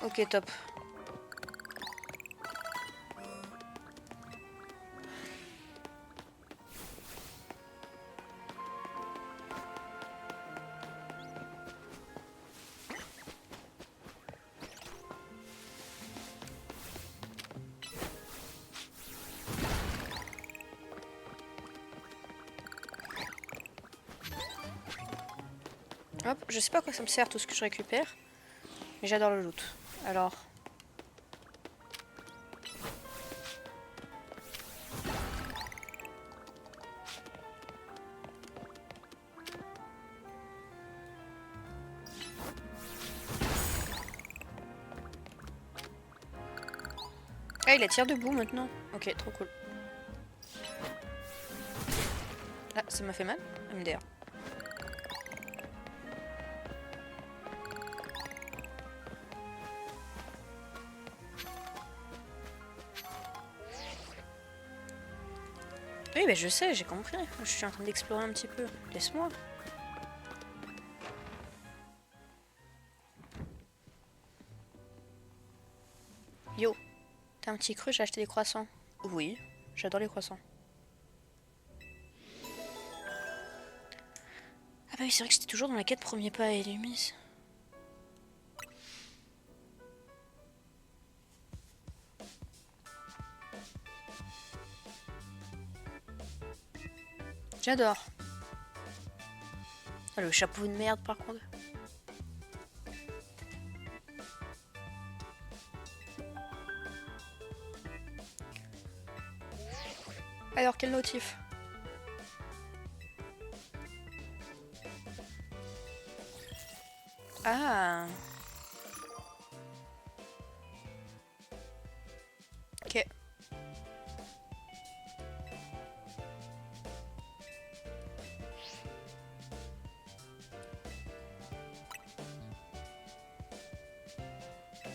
Ok, top. Hop, je sais pas à quoi ça me sert tout ce que je récupère, mais j'adore le loot. Alors... Ah, il attire debout maintenant. Ok, trop cool. Ah, ça m'a fait mal? MDR. Oui, mais je sais, j'ai compris. Je suis en train d'explorer un petit peu. Laisse-moi. Yo, t'as un petit creux, j'ai acheté des croissants. Oui, j'adore les croissants. Ah bah oui, c'est vrai que j'étais toujours dans la quête premier pas à Illumis. J'adore. Ah, le chapeau de merde par contre. Alors, quel notif? Ah. Ok.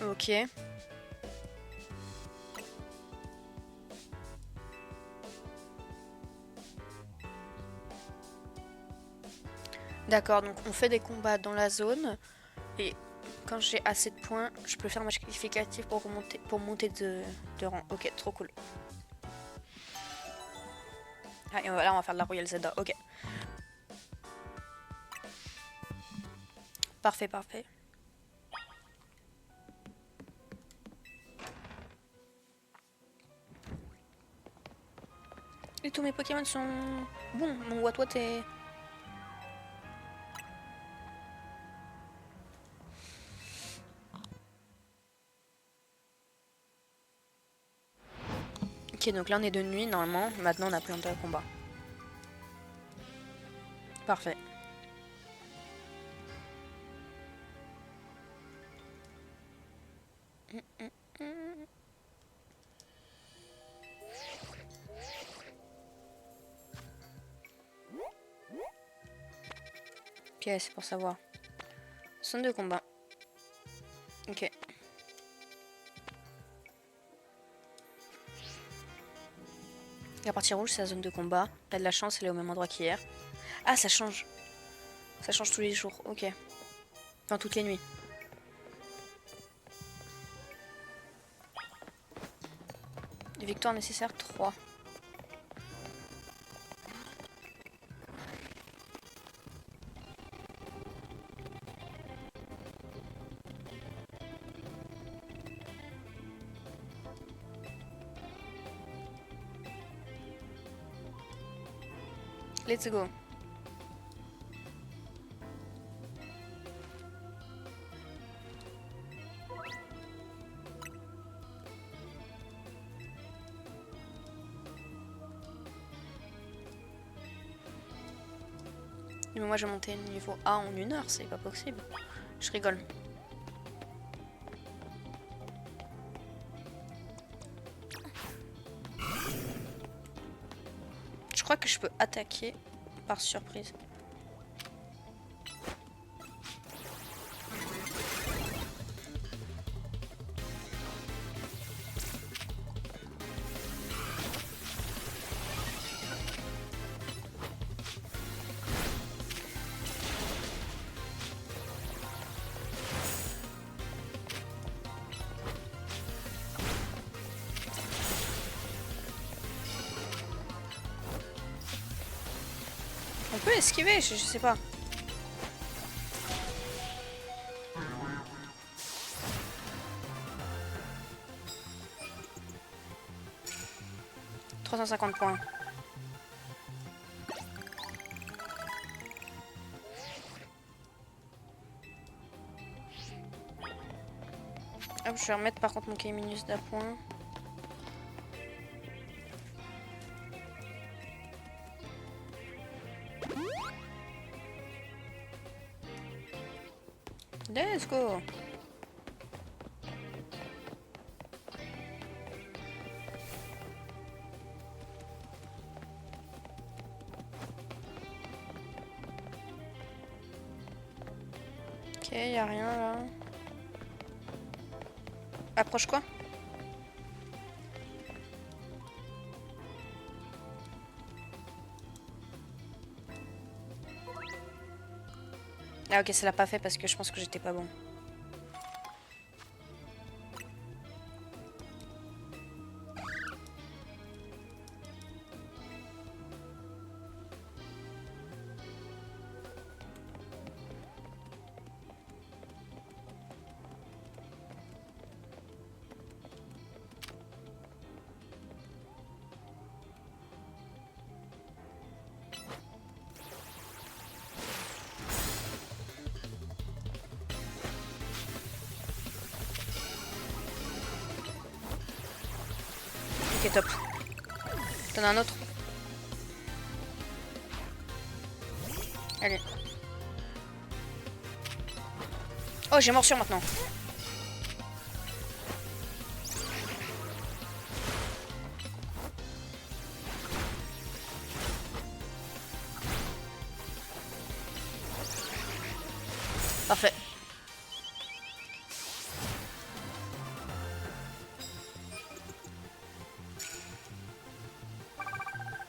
Ok. D'accord, donc on fait des combats dans la zone. Et quand j'ai assez de points, je peux faire un match qualificatif pour monter de rang. Ok, trop cool. Ah, et là, on va faire de la Royal Zelda. Ok. Parfait, parfait. Et tous mes Pokémon sont bons. Mon Watwat est... Ok, donc là on est de nuit normalement. Maintenant on a plus de combat. Parfait. Ok, c'est pour savoir. Zone de combat. Ok. La partie rouge, c'est la zone de combat. T'as de la chance, elle est au même endroit qu'hier. Ah, ça change. Ça change tous les jours. Ok. Enfin, toutes les nuits. Les victoires nécessaires, 3. Let's go. Mais moi j'ai monté niveau A en 1 heure, c'est pas possible. Je rigole. Je crois que je peux attaquer par surprise. On peut esquiver, je sais pas. « 350 points. Hop, je vais remettre par contre mon K-minus d'appoint. Let's go. Ok, y a rien là. Approche quoi? Ah ok, ça l'a pas fait parce que je pense que j'étais pas bon. Ok, top. T'en as un autre? Allez. Oh, j'ai morsure maintenant. Parfait.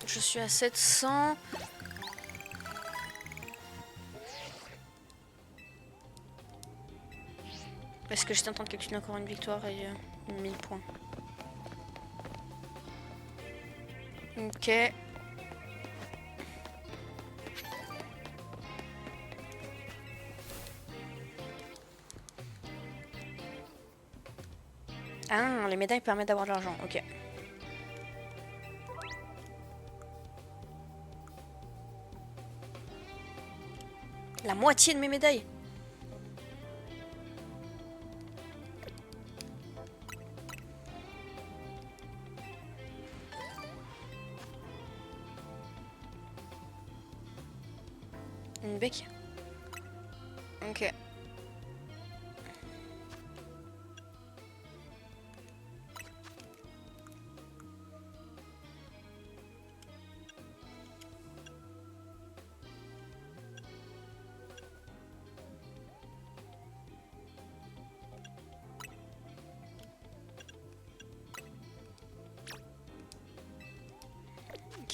Je suis à 700. Est-ce que j'étais en train de calculer encore une victoire et 1000 points? Ok. Ah, les médailles permettent d'avoir de l'argent. Ok. La moitié de mes médailles. Une bec. Ok.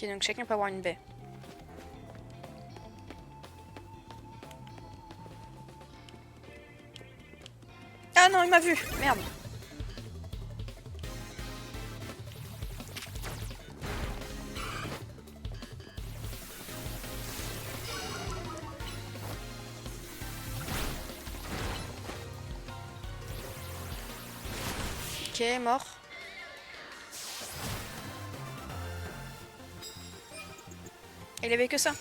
Ok, donc chacun peut avoir une baie. Ah non, il m'a vu. Merde. Ok, mort. Il avait que ça.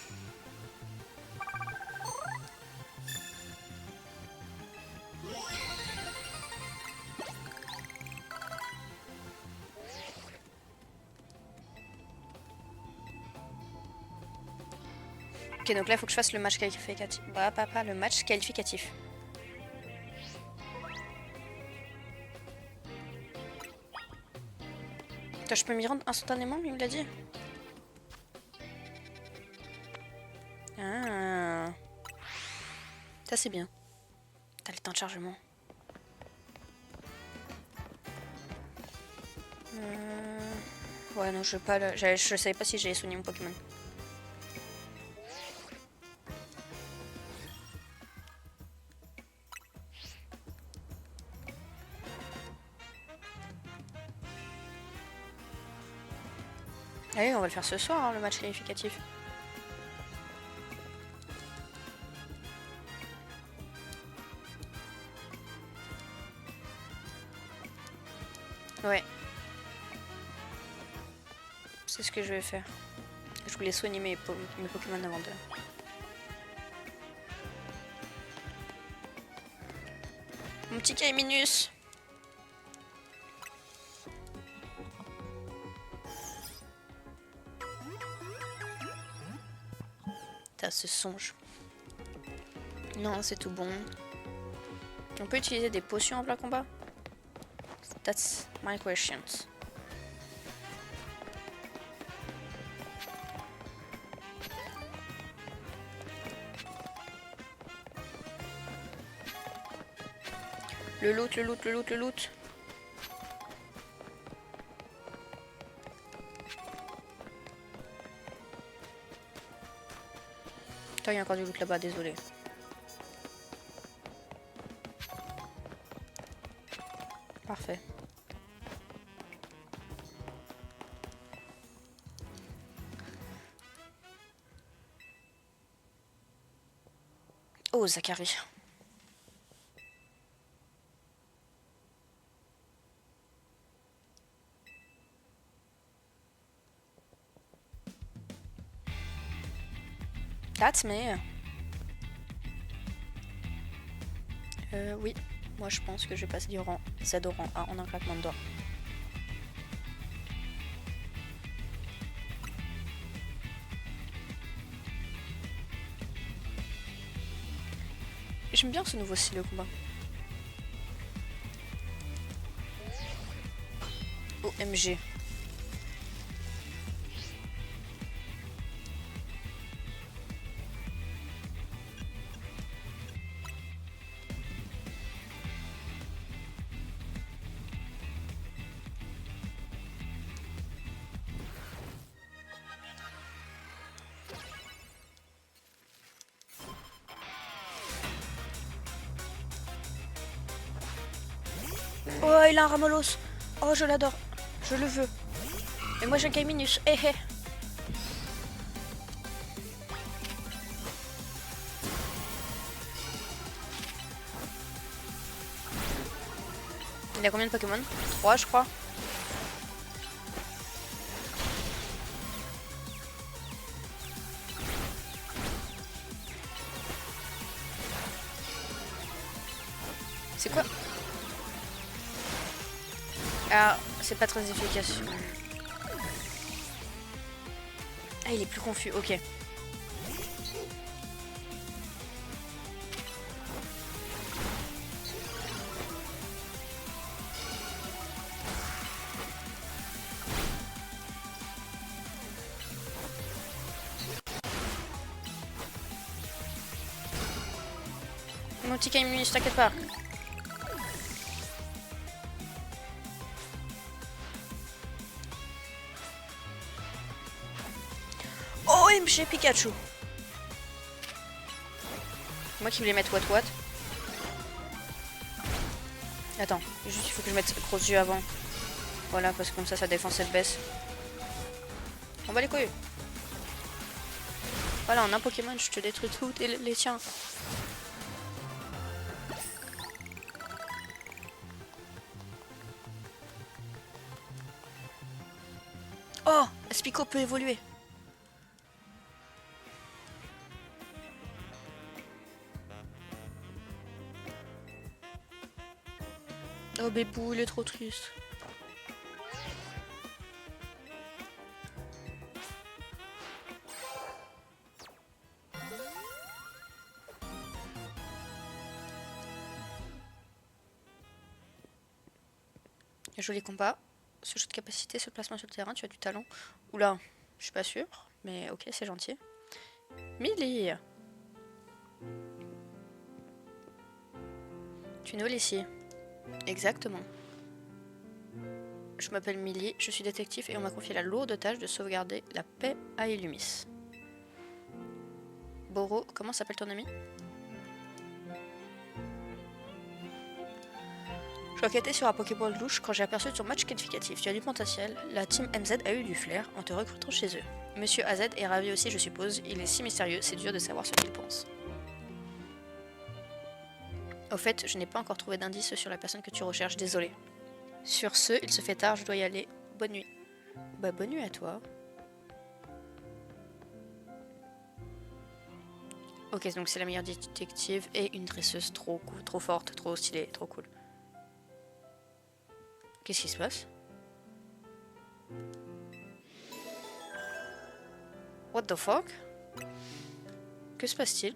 Ok, donc là, il faut que je fasse le match qualificatif. Bah, pas le match qualificatif. Attends, je peux m'y rendre instantanément, il me l'a dit. Ah. Ça, c'est bien. T'as le temps de chargement. Ouais, non, je veux pas. Je savais pas si j'allais soigner mon Pokémon. Allez, on va le faire ce soir, hein, le match qualificatif. Ouais. C'est ce que je vais faire. Je voulais soigner mes Pokémon avant de... Mon petit Kaiminus. Ça se songe. Non, c'est tout bon. On peut utiliser des potions en plein combat? That's my questions. Le loot, le loot, le loot, le loot. Attends, il y a encore du loot là-bas, désolé. Parfait. Oh, Zachary. That's me. Oui. Moi, je pense que je vais passer du rang Z au rang A en un claquement de doigts. J'aime bien ce nouveau style de combat. OMG. Oh, il a un Ramolos. Oh, je l'adore. Je le veux. Et moi, j'ai un Kaiminus. Eh, eh. Il a combien de Pokémon? 3, je crois. C'est quoi? Ah, c'est pas très efficace. Ah, il est plus confus, ok. Mon petit Kaiminus, t'inquiète pas. OMG Pikachu. Moi qui voulais mettre What. Attends, juste il faut que je mette gros yeux avant. Voilà, parce que comme ça, sa défense elle baisse. On va les couilles. Voilà, en un Pokémon, je te détruis tout et les tiens. Oh, Spico peut évoluer. Oh, Bébou, il est trop triste. Joli combat. Ce jeu de capacité, ce placement sur le terrain, tu as du talent. Oula, je suis pas sûre, mais ok, c'est gentil. Millie! Tu es nouvelle ici. Exactement. Je m'appelle Millie, je suis détective et on m'a confié la lourde tâche de sauvegarder la paix à Illumis. Boro, comment s'appelle ton ami? Je enquêtais sur un Pokéball louche quand j'ai aperçu ton match qualificatif. Tu as du potentiel, la team MZ a eu du flair en te recrutant chez eux. Monsieur AZ est ravi aussi, je suppose. Il est si mystérieux, c'est dur de savoir ce qu'il pense. Au fait, je n'ai pas encore trouvé d'indice sur la personne que tu recherches, désolé. Sur ce, il se fait tard, je dois y aller. Bonne nuit. Bah, bonne nuit à toi. Ok, donc c'est la meilleure détective et une dresseuse trop cool, trop forte, trop stylée, trop cool. Qu'est-ce qui se passe? What the fuck? Que se passe-t-il?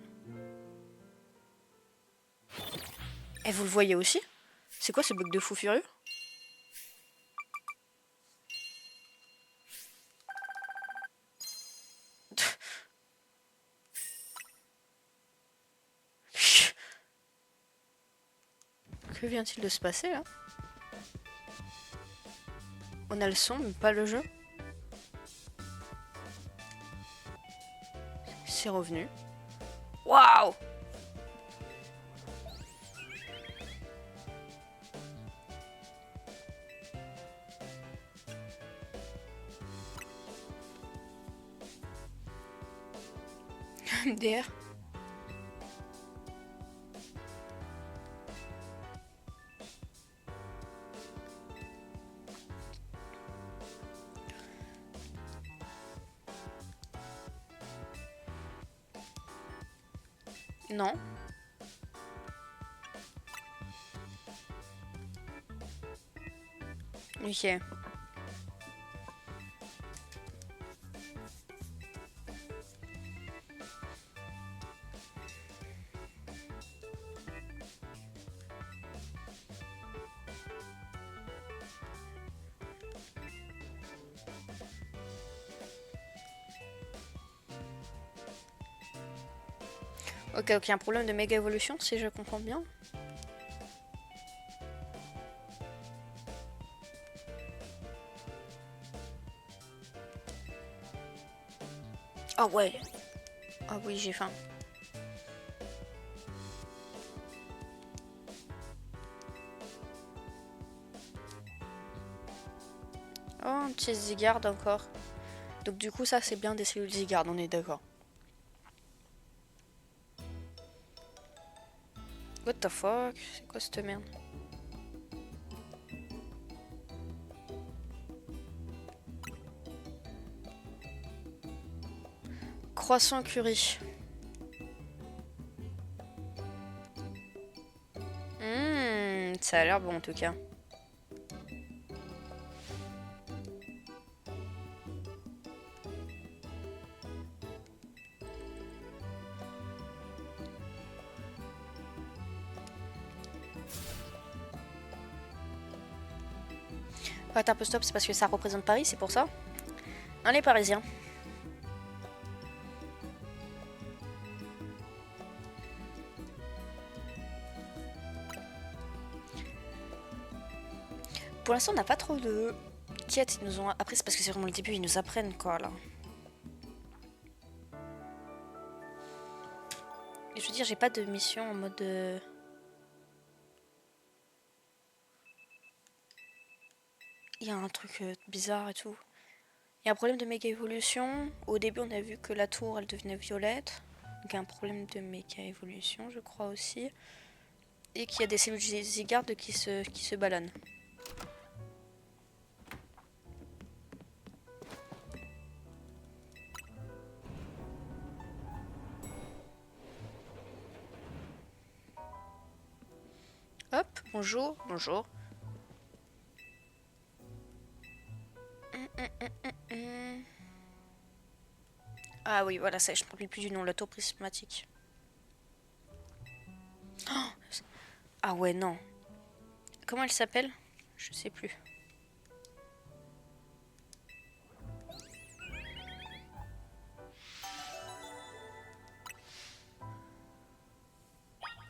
Et vous le voyez aussi? C'est quoi ce bug de fou furieux? Que vient-il de se passer là? On a le son, mais pas le jeu. C'est revenu. Waouh! MDR. Non. Ok. Ok, ok, un problème de méga évolution si je comprends bien. Ah ouais. Ah oui, j'ai faim. Oh, un petit Zygarde encore. Donc du coup, ça c'est bien des cellules Zygarde, on est d'accord. What the fuck? C'est quoi cette merde? Croissant curry. Ça a l'air bon en tout cas. Ouais, t'es un peu stop, c'est parce que ça représente Paris, c'est pour ça? On est parisiens. Pour l'instant, on n'a pas trop de quêtes. Ils nous ont... Après, c'est parce que c'est vraiment le début, ils nous apprennent quoi là. Et je veux dire, j'ai pas de mission en mode. Il y a un truc bizarre et tout. Il y a un problème de méga évolution. Au début, on a vu que la tour elle devenait violette. Donc, il y a un problème de méga évolution, je crois aussi. Et qu'il y a des cellules Zygarde qui se ballonnent. Hop, bonjour, bonjour. Ah oui, voilà, ça, je ne me rappelle plus du nom, la tour prismatique. Oh, ah ouais, non. Comment elle s'appelle? Je sais plus.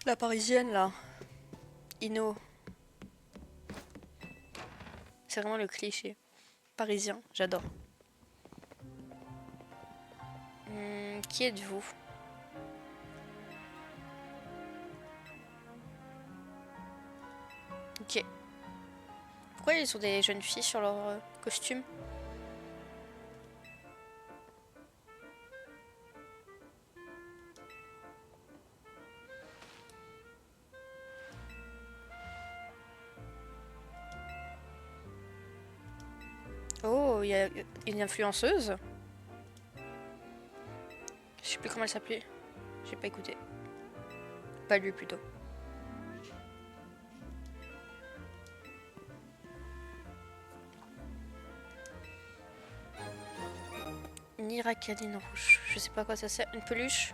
La parisienne là. Ino. C'est vraiment le cliché. Parisien, j'adore. Qui êtes-vous? Ok. Pourquoi ils ont des jeunes filles sur leur costume? Oh, il y a une influenceuse. Je sais plus comment elle s'appelait. J'ai pas écouté. Pas lui plutôt. Niracaline rouge. Je sais pas à quoi ça sert. Une peluche.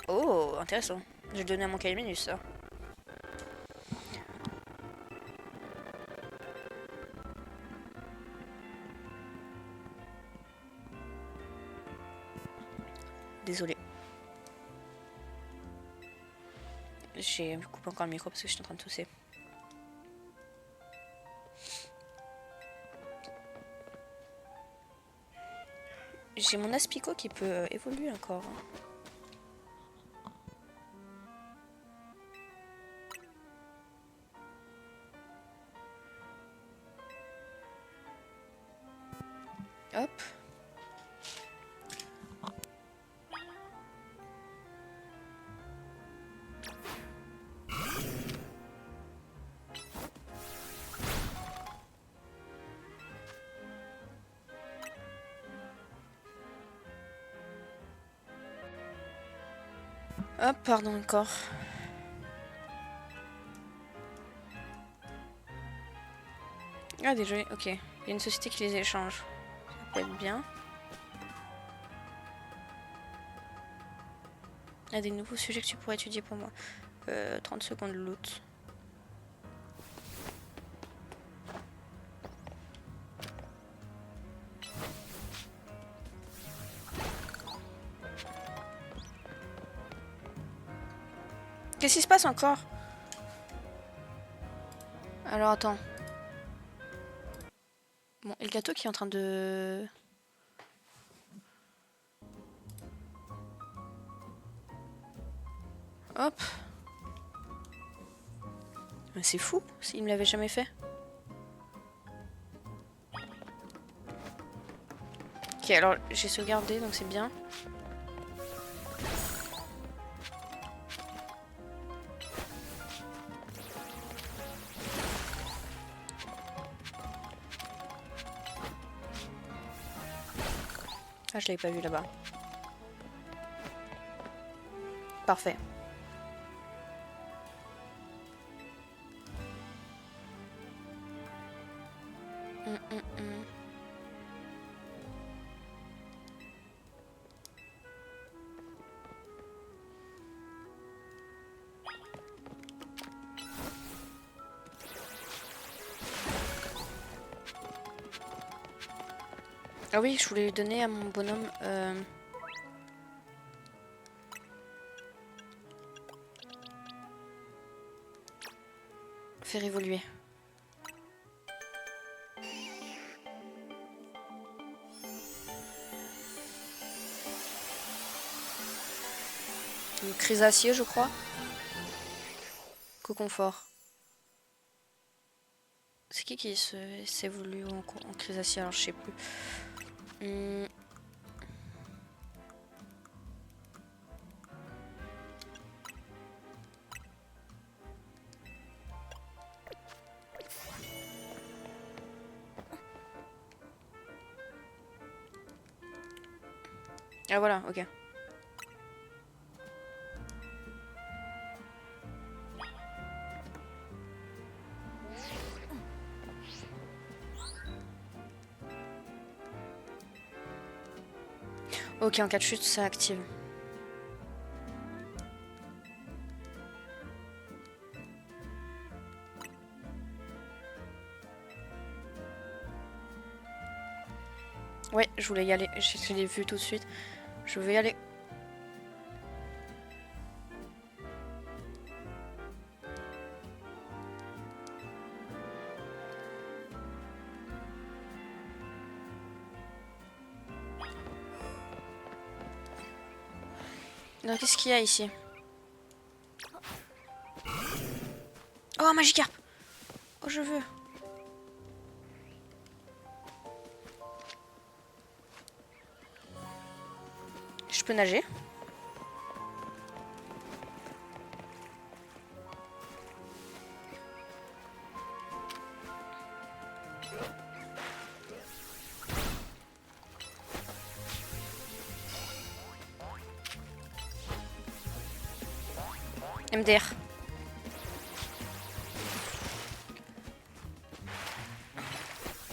Oh, intéressant. Je vais le donner à mon Calminus, ça. Désolé. J'ai coupé encore le micro parce que je suis en train de tousser. J'ai mon Aspico qui peut évoluer encore. Hop. Hop, pardon encore. Ah, des jeux, ok. Il y a une société qui les échange. Ça peut être bien. Il y a des nouveaux sujets que tu pourrais étudier pour moi. 30 secondes loot. Qu'est-ce qui se passe encore? Alors attends. Bon, et le gâteau qui est en train de... Hop. Mais c'est fou, s'il me l'avait jamais fait. Ok, alors j'ai sauvegardé, donc c'est bien. Ah, je l'avais pas vu là-bas. Parfait. Hum. Ah oui, je voulais donner à mon bonhomme... Faire évoluer. Une Chrysacier, je crois. Coconfort. C'est qui s'évolue en Chrysacier? Alors je sais plus. Ah voilà, ok. Ok, en cas de chute, ça active. Ouais, je voulais y aller. Je l'ai vu tout de suite. Je vais y aller. Alors, qu'est-ce qu'il y a ici? Oh, Magikarp! Oh, je veux. Je peux nager? MDR.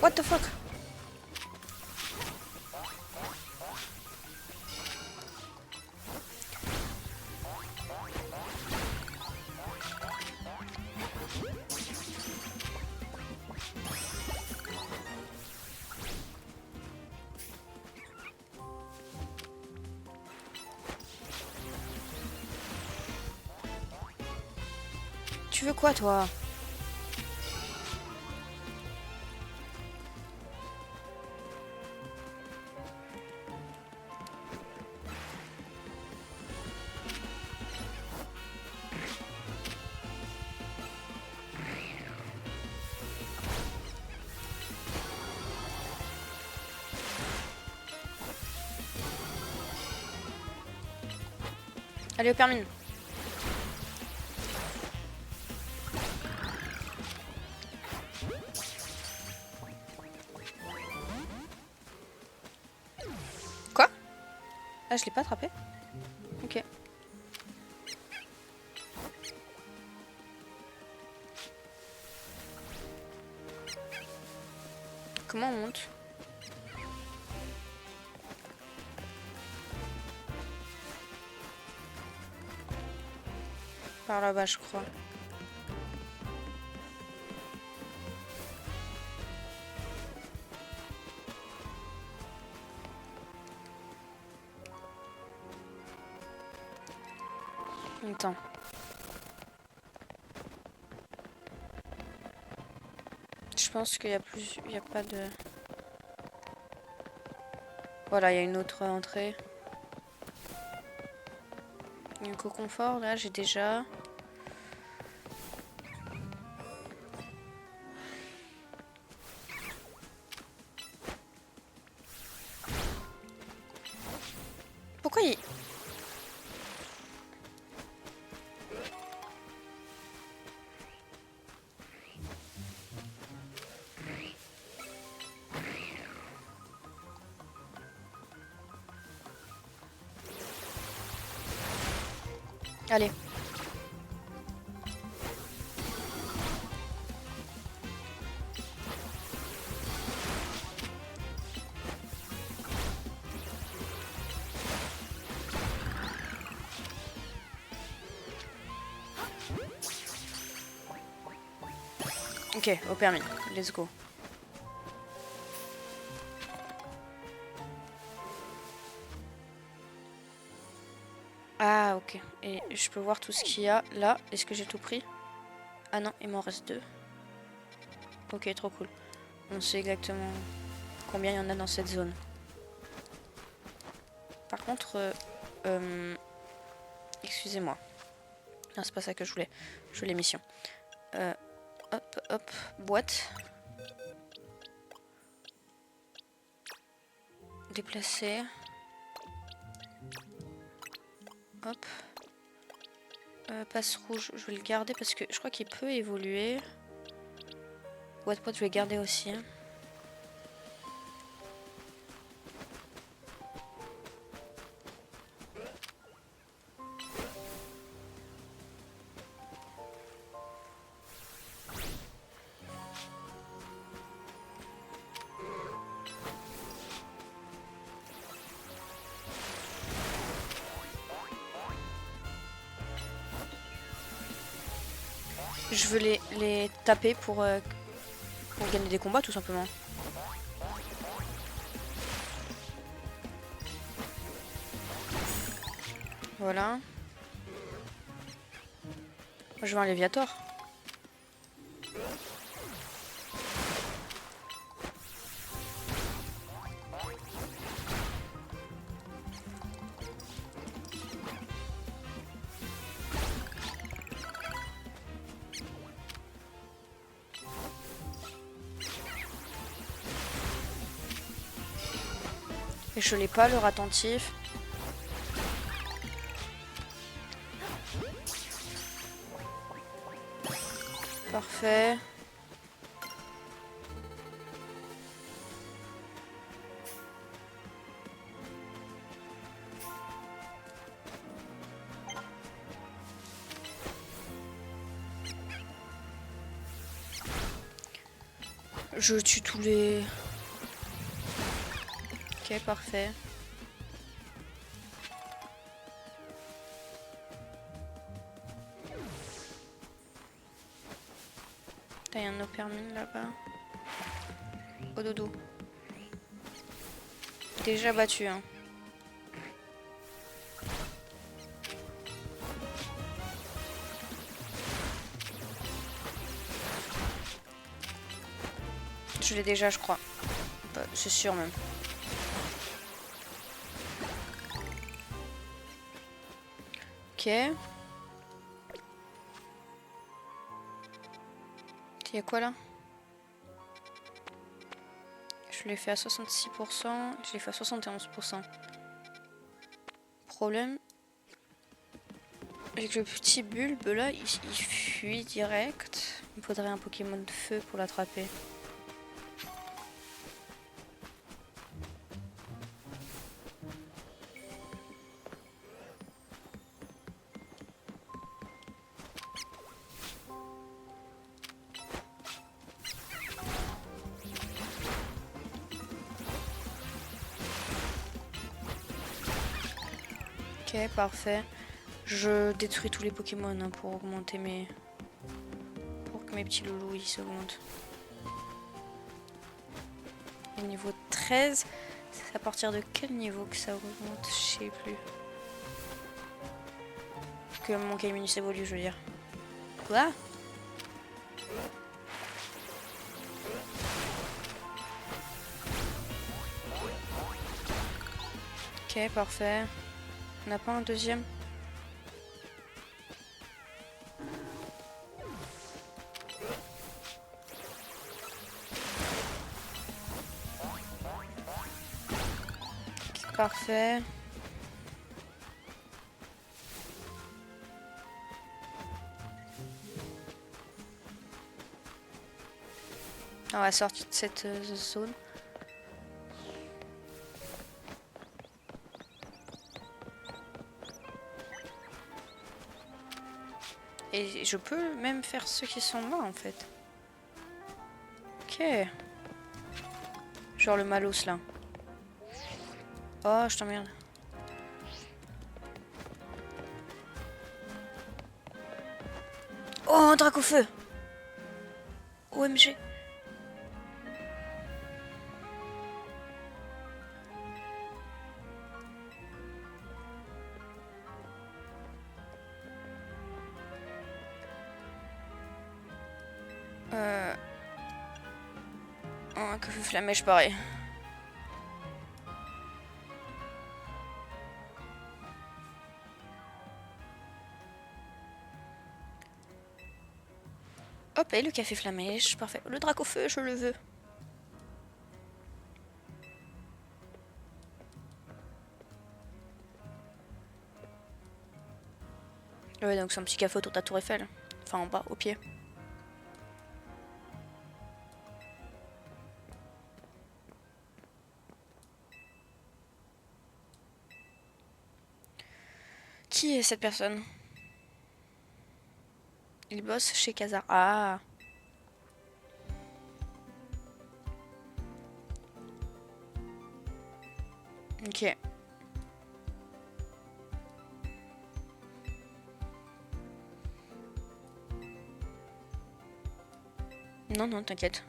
What the fuck? Tu veux quoi, toi? Allez, au permine. Quoi? Ah, je l'ai pas attrapé? Ok. Comment on monte? Par là-bas, je crois. Attends. Je pense qu'il y a plus... Il y a pas de... Voilà, il y a une autre entrée. Du confort, là, j'ai déjà... Pourquoi il... Allez. Ok, au permis. Let's go. Ah, ok. Et je peux voir tout ce qu'il y a là. Est-ce que j'ai tout pris? Ah non, il m'en reste 2. Ok, trop cool. On sait exactement combien il y en a dans cette zone. Par contre, excusez-moi. Non, c'est pas ça que je voulais. Je voulais mission. Hop, hop, boîte. Déplacer. Hop. Passe rouge, je vais le garder parce que je crois qu'il peut évoluer. Boîte, je vais garder aussi. Je veux les taper pour gagner des combats tout simplement. Voilà. Moi, je veux un Léviator. Et je l'ai pas, leur attentif. Parfait. Je tue tous les... Ok, parfait. Il y a un opermine là-bas. Au dodo. Déjà battu, hein. Je l'ai déjà, je crois. Bah, c'est sûr même. Ok. Il y a quoi là? Je l'ai fait à 66%, je l'ai fait à 71%. Problème, avec le petit bulbe là, il fuit direct. Il me faudrait un Pokémon de feu pour l'attraper. Ok, parfait. Je détruis tous les Pokémon hein, pour augmenter mes... Pour que mes petits loulous ils s'augmentent. Et niveau 13, c'est à partir de quel niveau que ça augmente? Je sais plus. Que mon Kaiminus évolue, je veux dire. Quoi? Ok, parfait. On n'a pas un deuxième? Okay, parfait. On va sortir de cette zone. Et je peux même faire ceux qui sont là en fait. Ok. Genre le Malos là. Oh, je t'emmerde. Oh, un drac au feu. OMG. Oh, que fut flamèche pareil. Hop, et le café flamèche, parfait. Le drac au feu, je le veux. Ouais, donc c'est un petit café autour de la tour Eiffel. Enfin, en bas, au pied. Qui est cette personne? Il bosse chez Kazar. Ah. Ok. Non, non, t'inquiète.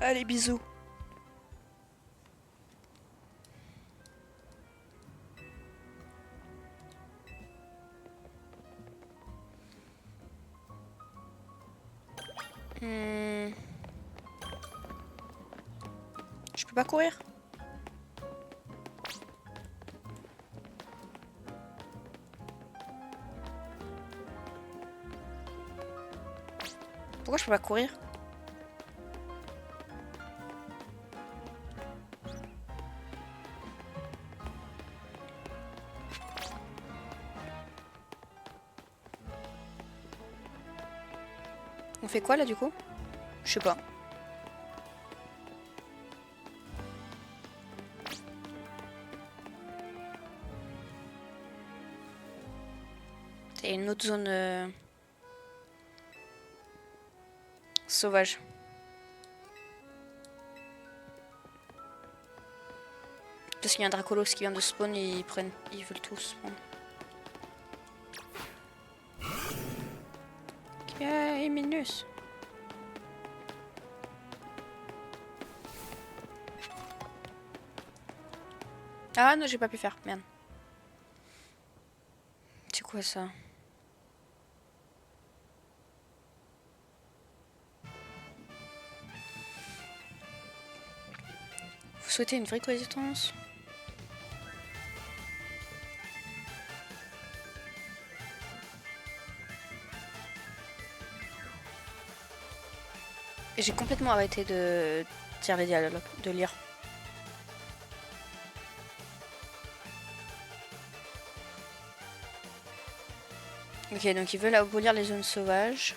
Allez, bisous. Je peux pas courir? Pourquoi je peux pas courir? On fait quoi là du coup? Je sais pas. C'est une autre zone sauvage. Parce qu'il y a un Dracolos qui vient de spawn et ils veulent tous spawn. Ok, minus. Ah non, j'ai pas pu faire, merde. C'est quoi ça? Vous souhaitez une vraie coexistence? Et j'ai complètement arrêté de lire les dialogues, de lire. Ok, donc ils veulent abolir les zones sauvages.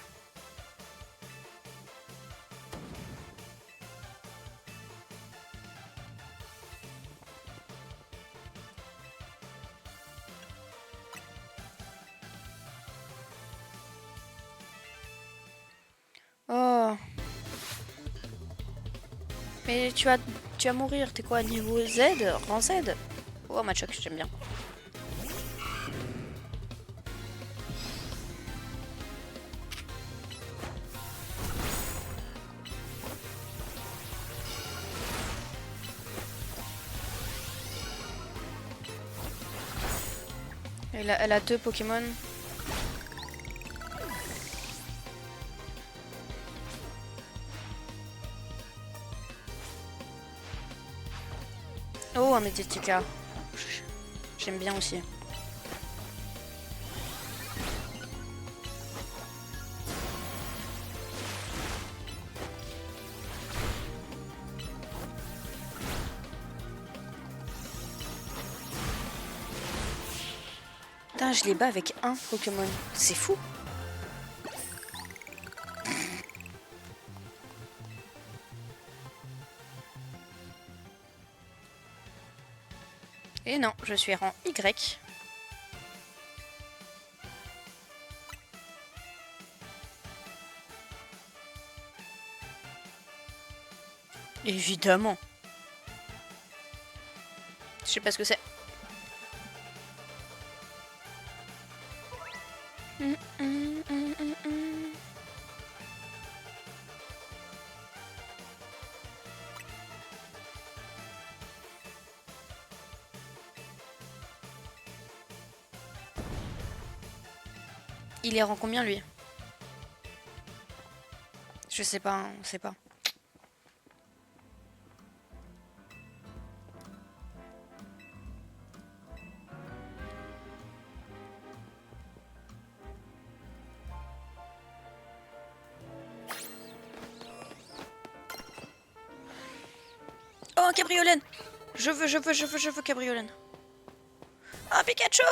Oh. Mais tu vas mourir, t'es quoi, niveau Z? Rang Z? Oh, Machoc, j'aime bien. Elle a 2 Pokémon. Oh, un Mediatica. J'aime bien aussi. Putain, je les bats avec un Pokémon. C'est fou. Et non, je suis rang Y. Évidemment. Je sais pas ce que c'est. Il est rang combien lui? Je sais pas, hein, on sait pas. Oh, Cabriolène! Je veux Cabriolène. Oh, Pikachu!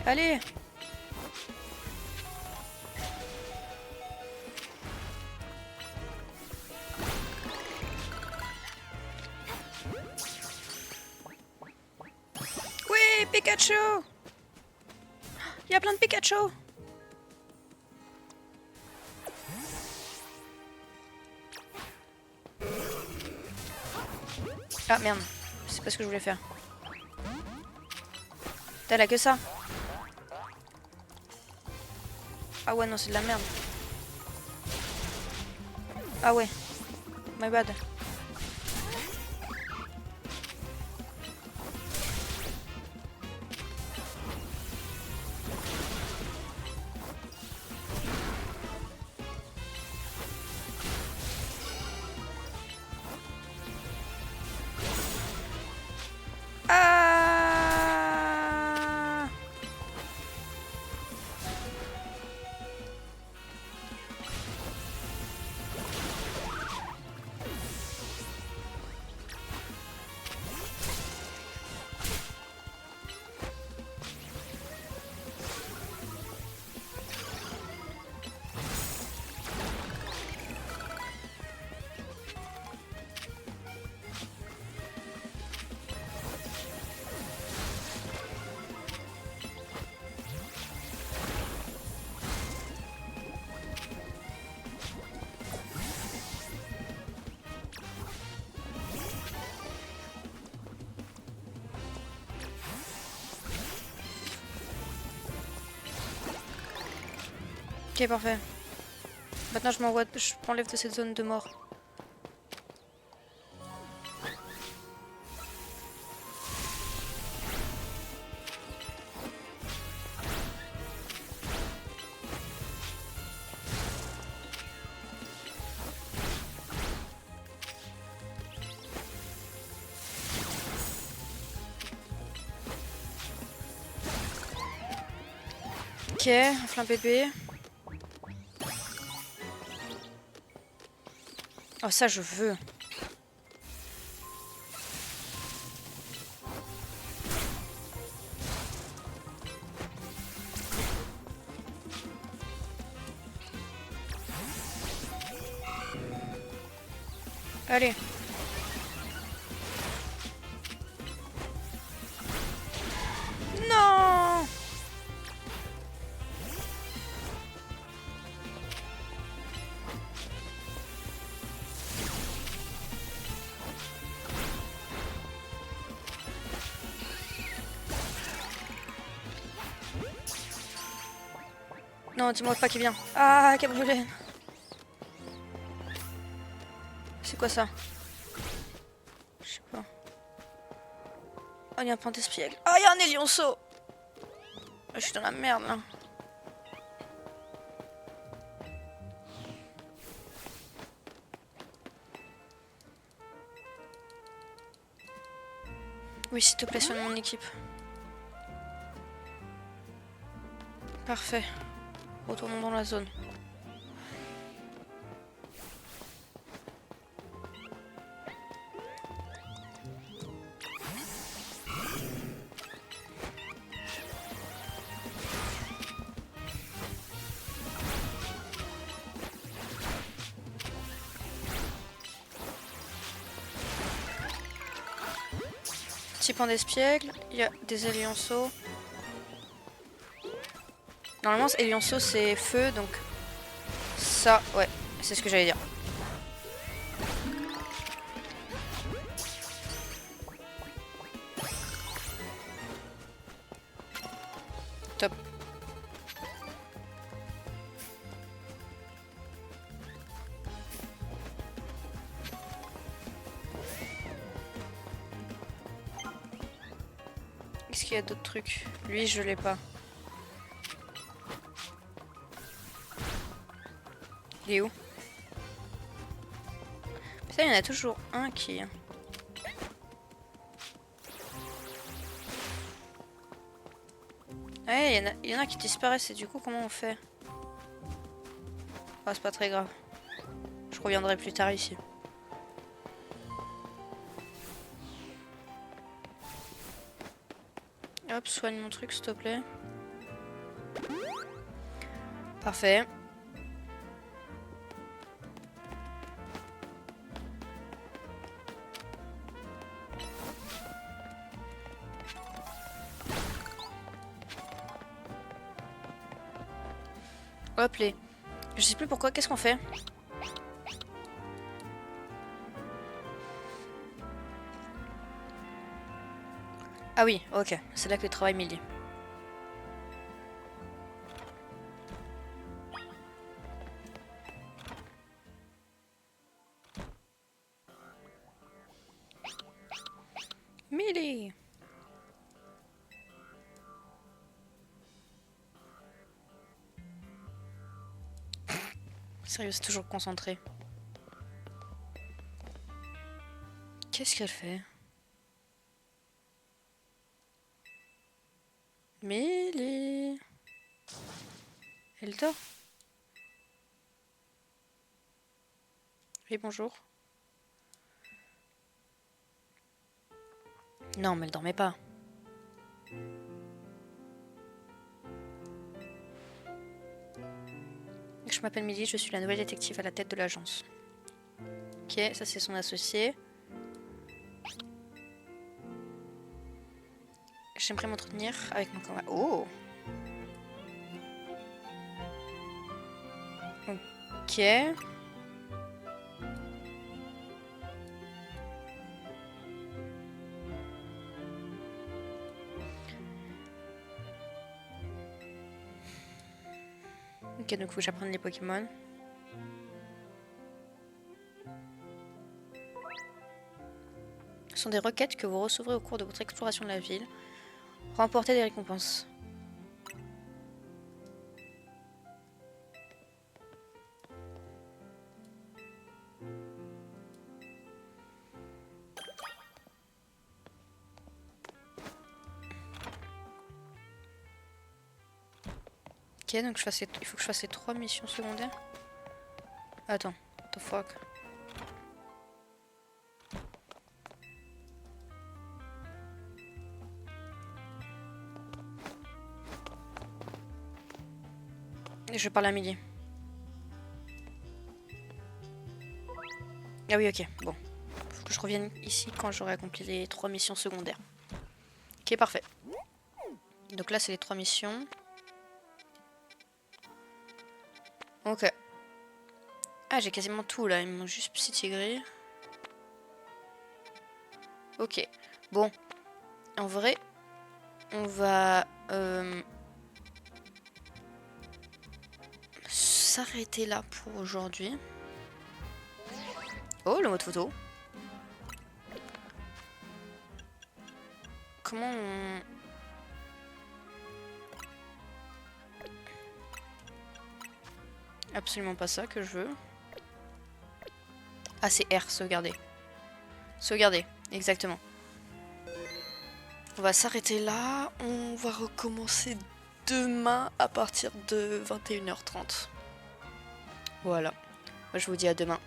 Allez! Oui, Pikachu! Il y a plein de Pikachu! Ah merde, c'est pas ce que je voulais faire. T'as là que ça? Ah ouais, non, c'est de la merde. Ah ouais, my bad. Ok, parfait. Maintenant, je m'enlève de cette zone de mort. Ok, un flingue bébé. Oh, ça, je veux. Allez. Non! Non, dis-moi pas qu'il vient. Ah, cabriolène. C'est quoi ça? Je sais pas. Oh, il y a un point d'espiègle. Ah, il y a un élionceau. Je suis dans la merde là. Oui, s'il te plaît, soigne mon équipe. Parfait. Retournons dans la zone. Petit point d'espiègle. Il y a des élionceaux. Normalement, élionceau c'est feu, donc ça, ouais, c'est ce que j'allais dire. Top. Est-ce qu'il y a d'autres trucs? Lui, je l'ai pas. Il est où? Putain, il y en a toujours un qui... Ouais, il y en a qui disparaissent et du coup, comment on fait? Ah, c'est pas très grave. Je reviendrai plus tard ici. Hop, soigne mon truc, s'il te plaît. Parfait. Hop, les... Je sais plus pourquoi, qu'est-ce qu'on fait? Ah oui, ok, c'est là que le travail m'y lie. Millie. Sérieux, c'est toujours concentré. Qu'est-ce qu'elle fait? Millie. Elle dort? Oui, bonjour. Non, mais elle dormait pas. Je m'appelle Millie, je suis la nouvelle détective à la tête de l'agence. Ok, ça c'est son associé. J'aimerais m'entretenir avec mon camarade. Oh! Ok. Ok, donc faut que j'apprenne les Pokémon. Ce sont des requêtes que vous recevrez au cours de votre exploration de la ville. Remportez des récompenses. Ok, donc il faut que je fasse les 3 missions secondaires. Attends, what the fuck. Et je parle à midi. Ah oui, ok, bon. Faut que je revienne ici quand j'aurai accompli les 3 missions secondaires. Ok, parfait. Donc là, c'est les 3 missions. Ok. Ah, j'ai quasiment tout là, il me manque juste Psy-Tigris. Ok. Bon. En vrai, on va s'arrêter là pour aujourd'hui. Oh, le mode photo. Comment on... Absolument pas ça que je veux. Ah, c'est R, sauvegarder. Sauvegarder, exactement. On va s'arrêter là. On va recommencer demain à partir de 21h30. Voilà. Moi, je vous dis à demain.